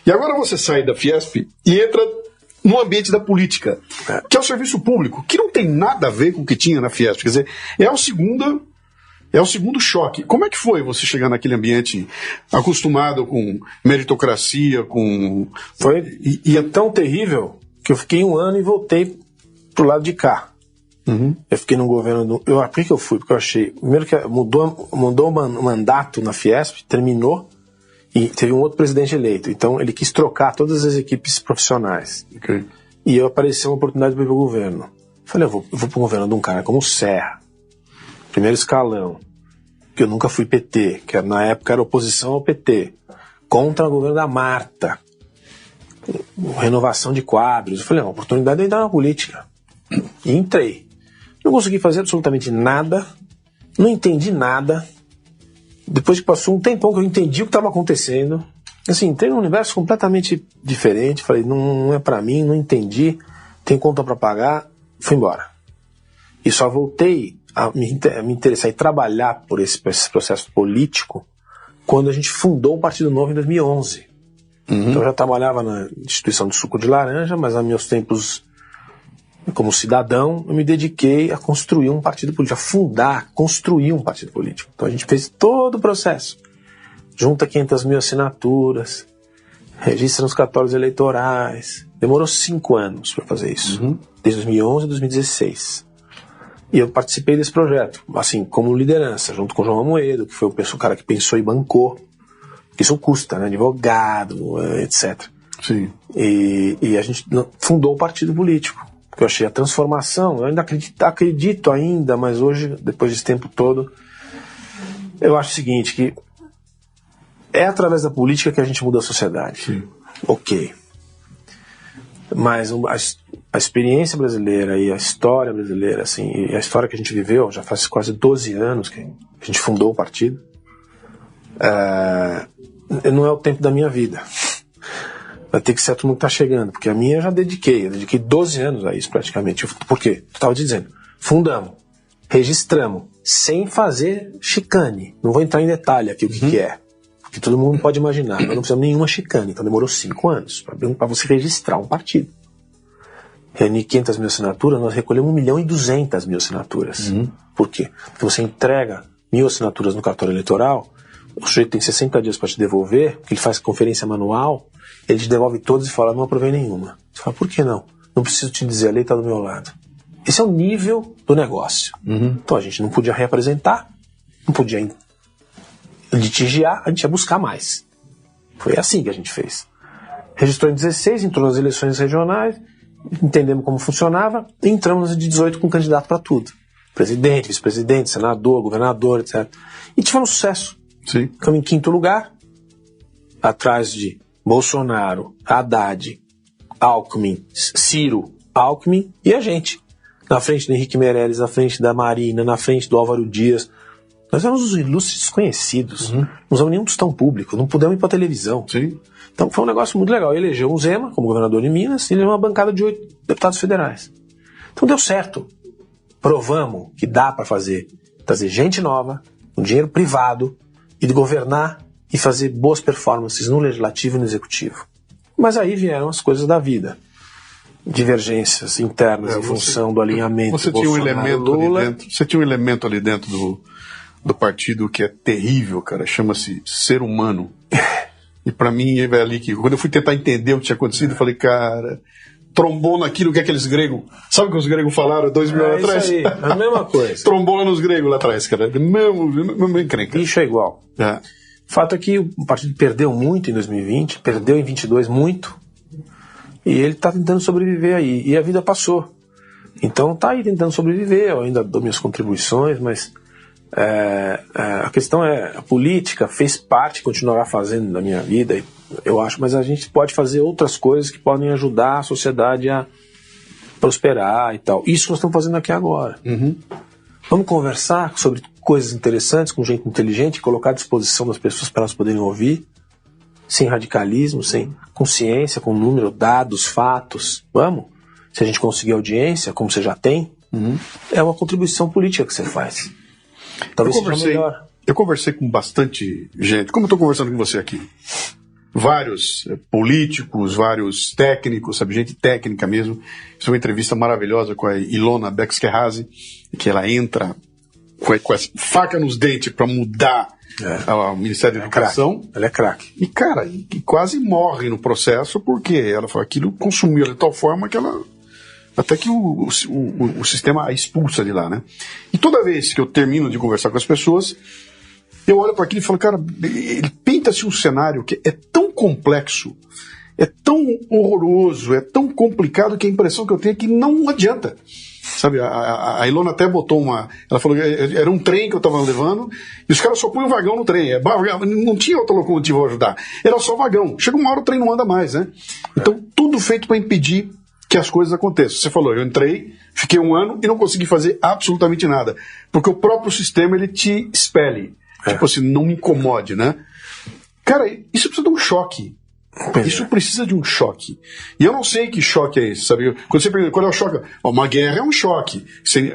E agora você sai da Fiesp e entra no ambiente da política, que é o serviço público, que não tem nada a ver com o que tinha na Fiesp. Quer dizer, é o segundo choque. Como é que foi você chegar naquele ambiente acostumado com meritocracia, com... E é tão terrível que eu fiquei 1 ano e voltei pro lado de cá. Eu fiquei no governo... Por que eu fui? Porque eu achei... Primeiro que mudou o mandato na Fiesp, terminou, e teve um outro presidente eleito. Então ele quis trocar todas as equipes profissionais. Okay. E apareceu uma oportunidade para ir pro governo. Falei, eu vou pro governo de um cara como o Serra, primeiro escalão, que eu nunca fui PT, que na época era oposição ao PT, contra o governo da Marta, renovação de quadros. Eu falei, uma oportunidade de entrar na política. E entrei. Não consegui fazer absolutamente nada, não entendi nada. Depois que passou um tempão que eu entendi o que estava acontecendo, assim, entrei num universo completamente diferente. Falei, não é pra mim, não entendi, tem conta pra pagar, fui embora. E só voltei a me interessar e trabalhar por esse processo político quando a gente fundou o Partido Novo em 2011. Então eu já trabalhava na instituição de suco de laranja, mas nos meus tempos como cidadão, eu me dediquei a construir um partido político, construir um partido político. Então a gente fez todo o processo. Junta 500 mil assinaturas, registra nos cartórios eleitorais. Demorou 5 anos para fazer isso, desde 2011 a 2016. E eu participei desse projeto, assim, como liderança, junto com o João Amoedo, que foi o cara que pensou e bancou. Isso custa, né? Advogado, etc. Sim. E a gente fundou o partido político. Porque eu achei a transformação, eu ainda acredito ainda, mas hoje, depois desse tempo todo, eu acho o seguinte, que é através da política que a gente muda a sociedade. Sim. Ok. Mas a experiência brasileira e a história brasileira, assim, e a história que a gente viveu, já faz quase 12 anos que a gente fundou o partido, não é o tempo da minha vida. Vai ter que ser a turma que está chegando, porque a minha eu já dediquei 12 anos a isso praticamente. Por quê? Tu estava dizendo, fundamos, registramos, sem fazer chicane. Não vou entrar em detalhe aqui o que é, porque todo mundo pode imaginar. Nós não precisamos de nenhuma chicane, então demorou 5 anos para você registrar um partido. Reunir 500 mil assinaturas, nós recolhemos 1.200.000 assinaturas. Por quê? Porque você entrega 1.000 assinaturas no cartório eleitoral, o sujeito tem 60 dias para te devolver, porque ele faz conferência manual, ele te devolve todas e fala, não aprovei nenhuma. Você fala, por que não? Não preciso te dizer, a lei está do meu lado. Esse é o nível do negócio. Então a gente não podia reapresentar, não podia litigiar, a gente ia buscar mais. Foi assim que a gente fez. Registrou em 16, entrou nas eleições regionais, entendemos como funcionava, e entramos em 18 com candidato para tudo. Presidente, vice-presidente, senador, governador, etc. E tivemos sucesso. Sim. Ficamos em 5º lugar, atrás de Bolsonaro, Haddad, Alckmin, Ciro, Alckmin e a gente. Na frente do Henrique Meirelles, na frente da Marina, na frente do Álvaro Dias. Nós éramos os ilustres desconhecidos. Não usamos nenhum tostão público, não pudemos ir para televisão. Sim. Então foi um negócio muito legal. Elegeu o Zema como governador de Minas e elegeu uma bancada de 8 deputados federais. Então deu certo. Provamos que dá para trazer gente nova, com dinheiro privado, e de governar e fazer boas performances no legislativo e no executivo. Mas aí vieram as coisas da vida. Divergências internas em função do alinhamento você tinha um elemento ali dentro do partido que é terrível, cara, chama-se ser humano. E pra mim, é ali que quando eu fui tentar entender o que tinha acontecido, eu falei, cara, trombou naquilo que aqueles gregos, sabe o que os gregos falaram 2000 anos atrás? Isso aí, a mesma coisa. Trombou nos gregos lá atrás, cara, mesmo encrenca. Bicho é igual. O fato é que o partido perdeu muito em 2020, perdeu em 22 muito, e ele está tentando sobreviver aí, e a vida passou. Então está aí tentando sobreviver, eu ainda dou minhas contribuições, mas a questão é, a política fez parte, continuará fazendo na minha vida, eu acho, mas a gente pode fazer outras coisas que podem ajudar a sociedade a prosperar e tal. Isso nós estamos fazendo aqui agora. Vamos conversar sobre coisas interessantes com gente inteligente, colocar à disposição das pessoas para elas poderem ouvir, sem radicalismo, sem consciência, com número, dados, fatos. Vamos? Se a gente conseguir audiência, como você já tem, É uma contribuição política que você faz. Talvez seja melhor. Eu conversei com bastante gente, como eu estou conversando com você aqui. Vários políticos, vários técnicos, sabe, gente técnica mesmo. Fiz uma entrevista maravilhosa com a Ilona Beck-Skerhazy, que ela entra com essa faca nos dentes para mudar o Ministério da Educação. Ela é craque. E, cara, quase morre no processo, porque ela falou aquilo consumiu ela de tal forma que ela... Até que o sistema a expulsa de lá, né? E toda vez que eu termino de conversar com as pessoas, eu olho para aquilo e falo, cara, ele pinta-se um cenário que é tão complexo, é tão horroroso, é tão complicado que a impressão que eu tenho é que não adianta. Sabe, a Ilona até botou ela falou que era um trem que eu estava levando e os caras só põem o vagão no trem. Não tinha outra locomotiva a ajudar. Era só vagão. Chega uma hora o trem não anda mais, né? Então, tudo feito para impedir que as coisas aconteçam. Você falou, eu entrei, fiquei 1 ano e não consegui fazer absolutamente nada. Porque o próprio sistema, ele te expele. Tipo assim, não me incomode, né? Cara, isso precisa de um choque. Isso precisa de um choque. E eu não sei que choque é esse, sabe? Quando você pergunta qual é o choque, uma guerra é um choque.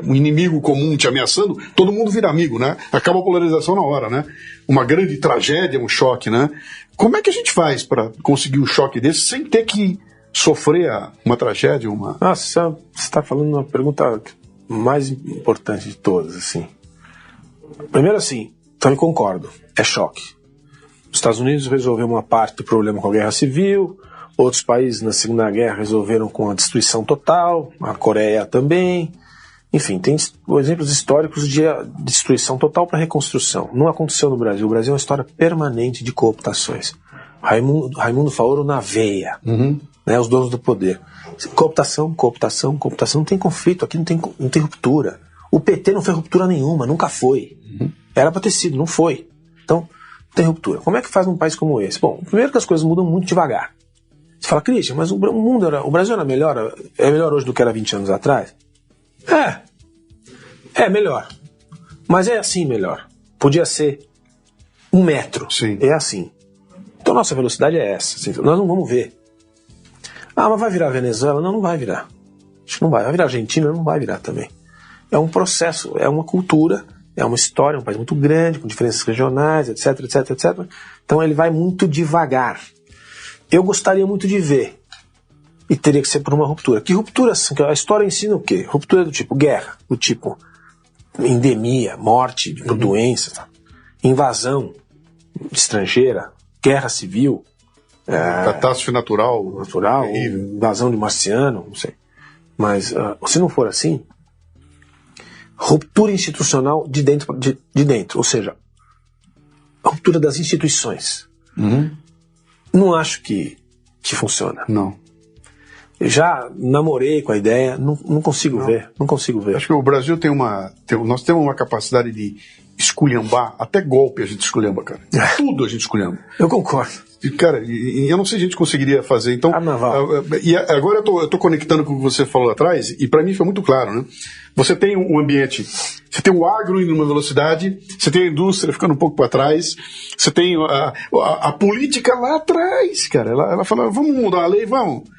Um inimigo comum te ameaçando, todo mundo vira amigo, né? Acaba a polarização na hora, né? Uma grande tragédia é um choque, né? Como é que a gente faz para conseguir um choque desse sem ter que sofrer uma tragédia, Nossa, você está falando uma pergunta mais importante de todas, assim. Primeiro, assim, também concordo, é choque. Os Estados Unidos resolveu uma parte do problema com a guerra civil, outros países na Segunda Guerra resolveram com a destruição total, a Coreia também. Enfim, tem exemplos históricos de destruição total para reconstrução. Não aconteceu no Brasil. O Brasil é uma história permanente de cooptações. Raimundo Faoro na veia, né, os donos do poder. Cooptação, não tem conflito, aqui não tem ruptura. O PT não fez ruptura nenhuma, nunca foi. Era para ter sido, não foi. Então, tem ruptura. Como é que faz num país como esse? Bom, primeiro que as coisas mudam muito devagar. Você fala, Christian, mas o Brasil era melhor, é melhor hoje do que era 20 anos atrás? É melhor. Mas é assim melhor. Podia ser 1 metro. Sim. É assim. Então nossa velocidade é essa. Assim, nós não vamos ver. Mas vai virar Venezuela? Não vai virar. Acho que não vai. Vai virar Argentina? Não vai virar também. É um processo, é uma cultura, é uma história, um país muito grande, com diferenças regionais, etc, etc, etc. Então ele vai muito devagar. Eu gostaria muito de ver. E teria que ser por uma ruptura. Que ruptura? A história ensina o quê? Ruptura do tipo guerra, do tipo endemia, morte por doença, tá? Invasão estrangeira, guerra civil, catástrofe natural, invasão de marciano, não sei. Mas se não for assim, ruptura institucional de dentro, ou seja, ruptura das instituições. Não acho que funciona. Não. Eu já namorei com a ideia, não consigo ver. Não consigo ver. Acho que o Brasil nós temos uma capacidade de esculhambar, até golpe a gente esculhamba, cara. Tudo a gente esculhamba. Eu concordo. E, cara, eu não sei se a gente conseguiria fazer. Então, e agora eu tô conectando com o que você falou lá atrás, e para mim foi muito claro, né? Você tem um ambiente, você tem o agro indo numa velocidade, você tem a indústria ficando um pouco para trás, você tem a política lá atrás, cara. Ela fala, vamos mudar a lei, vamos.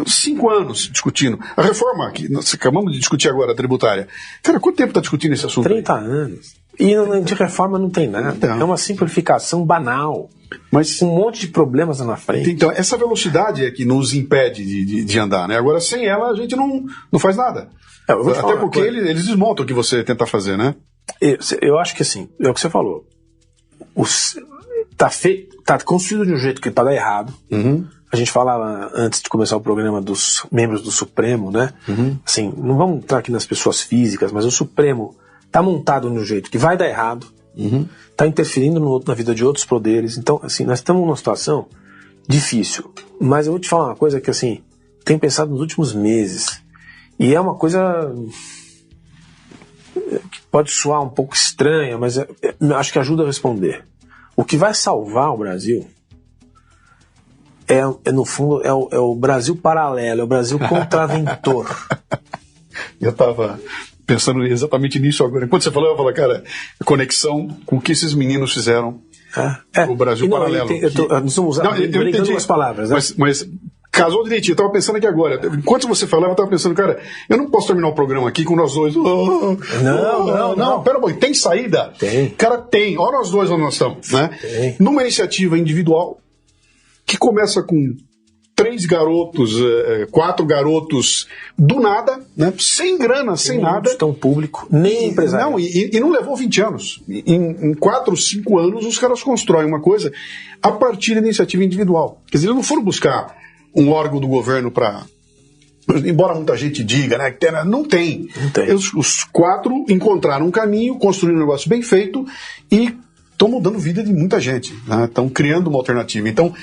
5 anos discutindo. A reforma que nós acabamos de discutir agora, a tributária. Cara, quanto tempo está discutindo esse assunto? 30 anos. E de reforma não tem nada. Então, é uma simplificação banal. Mas um monte de problemas lá na frente. Então, essa velocidade é que nos impede de andar, né? Agora, sem ela, a gente não faz nada. Até porque eles desmontam o que você tenta fazer, né? Eu acho que assim, é o que você falou. Tá construído de um jeito que tá dar errado. A gente falava antes de começar o programa dos membros do Supremo, né? Assim, não vamos entrar aqui nas pessoas físicas, mas o Supremo tá montado de um jeito que vai dar errado, tá interferindo na vida de outros poderes. Então, assim, nós estamos numa situação difícil. Mas eu vou te falar uma coisa que, assim, tenho pensado nos últimos meses. E é uma coisa que pode soar um pouco estranha, mas acho que ajuda a responder. O que vai salvar o Brasil no fundo, é o Brasil paralelo, é o Brasil contraventor. Eu estava pensando exatamente nisso agora. Enquanto você falou, eu falei, cara, conexão com o que esses meninos fizeram o Brasil paralelo. Nós vamos usar brincando com as palavras, né? Mas Casou direitinho, eu tava pensando aqui agora. Enquanto você falava, eu tava pensando, cara, eu não posso terminar o programa aqui com nós dois. Não, pera um pouquinho, tem saída? Tem. Cara, tem. Olha nós dois onde nós estamos, né? Tem. Numa iniciativa individual que começa com 4 garotos do nada, né? Sem grana, sem nada. Não tão público, nem empresário. Não, e não levou 20 anos. Em 4, 5 anos, os caras constroem uma coisa a partir da iniciativa individual. Quer dizer, eles não foram buscar um órgão do governo para... Embora muita gente diga, né? Que não tem. Não tem. Os 4 encontraram um caminho, construíram um negócio bem feito e estão mudando a vida de muita gente, né? Estão criando uma alternativa. Então,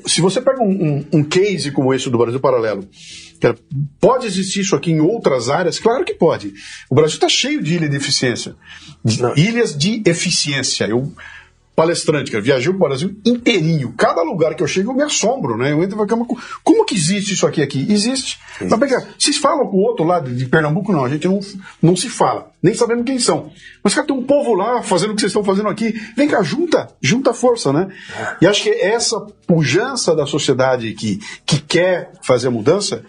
se você pega um case como esse do Brasil Paralelo, pode existir isso aqui em outras áreas? Claro que pode. O Brasil está cheio de ilhas de eficiência. Ilhas de eficiência. Eu, palestrante, cara, viajei o Brasil inteirinho. Cada lugar que eu chego eu me assombro, né? Eu entro e falo, como que existe isso aqui? Existe. Mas, vocês falam com o outro lado de Pernambuco? Não, a gente não se fala. Nem sabemos quem são. Mas, cara, tem um povo lá fazendo o que vocês estão fazendo aqui. Vem cá, junta força, né? E acho que essa pujança da sociedade que quer fazer a mudança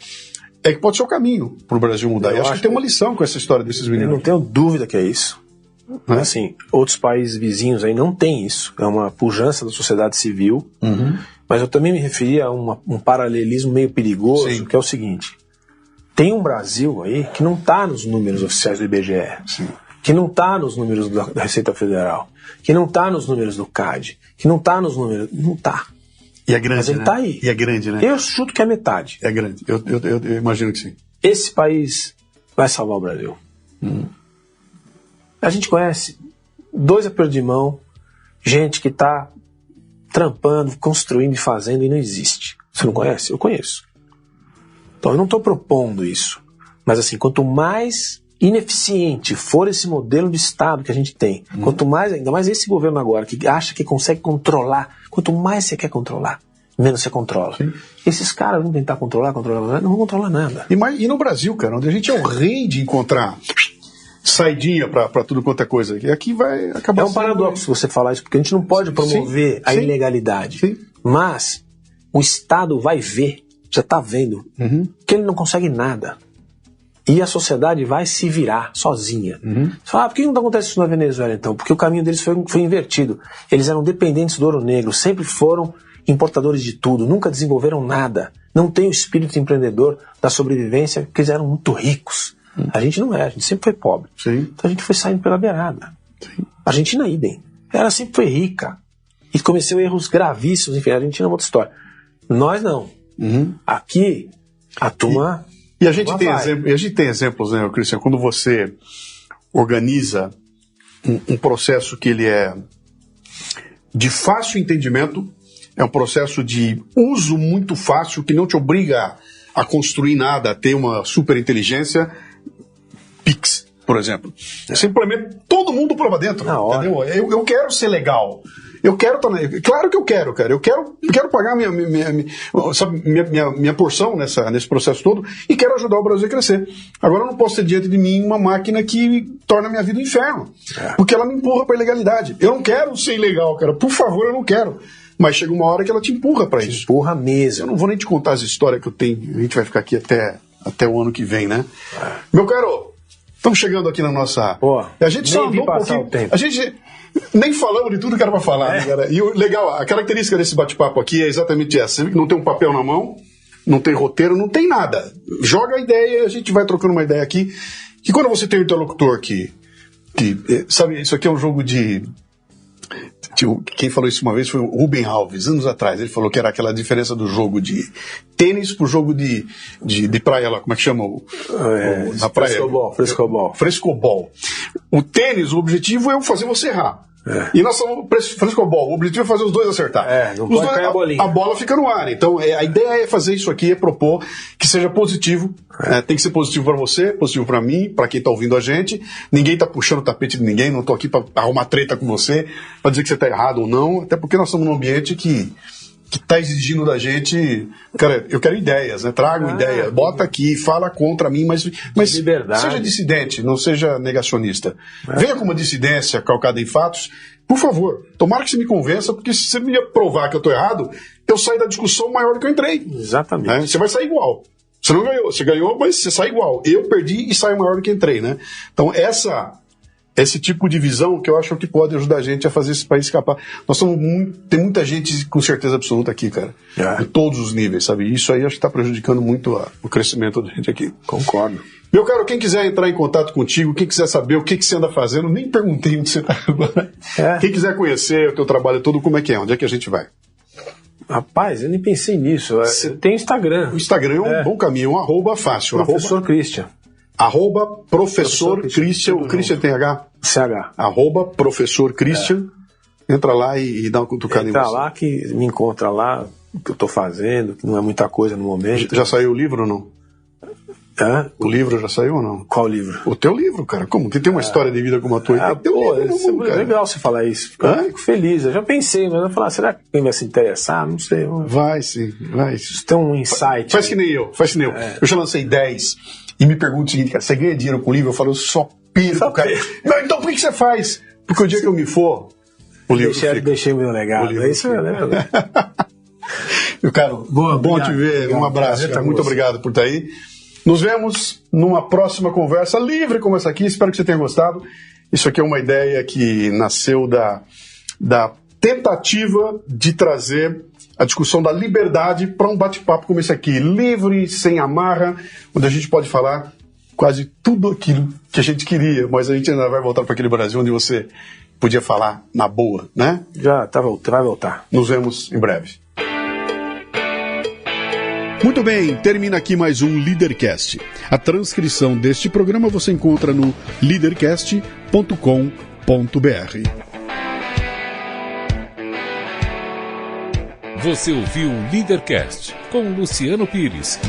é que pode ser o caminho para o Brasil mudar. E acho que tem uma lição com essa história desses meninos. Eu não tenho dúvida que é isso. Assim, outros países vizinhos aí não tem isso. É uma pujança da sociedade civil. Mas eu também me referi a um paralelismo meio perigoso, Sim. que é o seguinte: tem um Brasil aí que não está nos números oficiais do IBGE, Sim. que não está nos números da Receita Federal, que não está nos números do CAD, que não está nos números... Não está. E é grande, Mas ele né? tá aí. E é grande, né? Eu chuto que é metade. É grande. Eu imagino que sim. Esse país vai salvar o Brasil. A gente conhece 2 apertos de mão, gente que está trampando, construindo e fazendo e não existe. Você não conhece? Eu conheço. Então eu não estou propondo isso. Mas assim, quanto mais ineficiente for esse modelo de Estado que a gente tem, quanto mais, ainda mais esse governo agora, que acha que consegue controlar, quanto mais você quer controlar, menos você controla. Sim. Esses caras vão tentar controlar, não vão controlar nada. E no Brasil, cara, onde a gente é o rei de encontrar saidinha pra tudo quanto é coisa. E aqui vai acabar... É um paradoxo você falar isso, porque a gente não pode promover a ilegalidade. Sim. Mas o Estado vai ver, já está vendo, que ele não consegue nada. E a sociedade vai se virar sozinha. Você fala, por que não acontece isso na Venezuela, então? Porque o caminho deles foi invertido. Eles eram dependentes do ouro negro, sempre foram importadores de tudo, nunca desenvolveram nada. Não tem o espírito empreendedor da sobrevivência, porque eles eram muito ricos. A gente não é, a gente sempre foi pobre. Sim. Então a gente foi saindo pela beirada. Sim. A Argentina, idem. Ela sempre foi rica. E cometeu erros gravíssimos. Enfim, a Argentina é outra história. Nós não. Aqui, a turma... E a gente tem exemplos, né, Cristian? Quando você organiza um processo que ele é de fácil entendimento, é um processo de uso muito fácil, que não te obriga a construir nada, a ter uma super inteligência... Pix, por exemplo. Simplesmente todo mundo por lá dentro. Entendeu? Eu quero ser legal. Eu quero também. Claro que eu quero, cara. Eu quero pagar minha porção nesse processo todo e quero ajudar o Brasil a crescer. Agora eu não posso ter diante de mim uma máquina que torna a minha vida um inferno. Porque ela me empurra para a ilegalidade. Eu não quero ser ilegal, cara. Por favor, eu não quero. Mas chega uma hora que ela te empurra para isso. Empurra mesmo. Eu não vou nem te contar as histórias que eu tenho. A gente vai ficar aqui até o ano que vem, né? Meu caro, estamos chegando aqui na nossa... a gente só andou um pouquinho... A gente nem falamos de tudo que era para falar, né, cara? E legal, a característica desse bate-papo aqui é exatamente essa. Não tem um papel na mão, não tem roteiro, não tem nada. Joga a ideia e a gente vai trocando uma ideia aqui. Que quando você tem um interlocutor que sabe, isso aqui é um jogo de... Quem falou isso uma vez foi o Rubem Alves, anos atrás. Ele falou que era aquela diferença do jogo de tênis pro jogo de praia lá, como é que chama? Na praia. Frescobol. O tênis, o objetivo é fazer você errar. E nós somos frescobol, o objetivo é fazer os dois acertar. Não pode cair a bolinha. A bola fica no ar. Então a ideia é fazer isso aqui, é propor que seja positivo. Tem que ser positivo para você, positivo para mim, para quem tá ouvindo a gente. Ninguém tá puxando o tapete de ninguém, não tô aqui para arrumar treta com você, para dizer que você tá errado ou não, até porque nós estamos num ambiente que que está exigindo da gente, cara, eu quero ideias, né? Trago ideias, bota aqui, fala contra mim, mas seja dissidente, não seja negacionista. Venha com uma dissidência calcada em fatos, por favor. Tomara que você me convença, porque se você me provar que eu estou errado, eu saio da discussão maior do que eu entrei. Exatamente. Né? Você vai sair igual. Você não ganhou, você ganhou, mas você sai igual. Eu perdi e saio maior do que entrei, né? Então esse tipo de visão que eu acho que pode ajudar a gente a fazer esse país escapar. Tem muita gente com certeza absoluta aqui, cara. Em todos os níveis, sabe? Isso aí acho que está prejudicando muito o crescimento da gente aqui. Concordo. Meu caro, quem quiser entrar em contato contigo, quem quiser saber o que você anda fazendo, nem perguntei onde você está agora. Quem quiser conhecer o teu trabalho todo, como é que é? Onde é que a gente vai? Rapaz, eu nem pensei nisso. Tem Instagram. O Instagram é um bom caminho, @fácil. Professor Christian. @professor Christian. O Christian tem H? CH. @professor Christian. Entra lá e dá uma cutucada em você. Entra lá que me encontra lá, o que eu estou fazendo, que não é muita coisa no momento. Já saiu o livro ou não? O livro já saiu ou não? Qual livro? O teu livro, cara. Como? Que tem uma história de vida como a tua. É legal você falar isso. Fico feliz. Eu já pensei, mas eu vou falar, será que alguém vai se interessar? Não sei. Vai sim, vai. Isso tem um insight. Faz que nem eu. Eu já lancei 10 e me pergunto o seguinte, cara, você ganha dinheiro com livro? Eu falo, eu só perco, cara. Não, então por que você faz? Porque o dia que eu me for, o livro fica. Deixei o meu legado. É isso mesmo. Meu caro, bom te ver. Um abraço, cara. Muito obrigado por estar aí. Nos vemos numa próxima conversa livre como essa aqui. Espero que você tenha gostado. Isso aqui é uma ideia que nasceu da tentativa de trazer a discussão da liberdade para um bate-papo como esse aqui. Livre, sem amarra, onde a gente pode falar quase tudo aquilo que a gente queria, mas a gente ainda vai voltar para aquele Brasil onde você podia falar na boa, né? Vai voltar. Nos vemos em breve. Muito bem, termina aqui mais um Leadercast. A transcrição deste programa você encontra no leadercast.com.br. Você ouviu o Leadercast com Luciano Pires.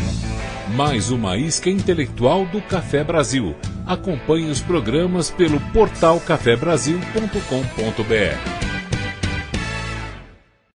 Mais uma isca intelectual do Café Brasil. Acompanhe os programas pelo portal cafebrasil.com.br.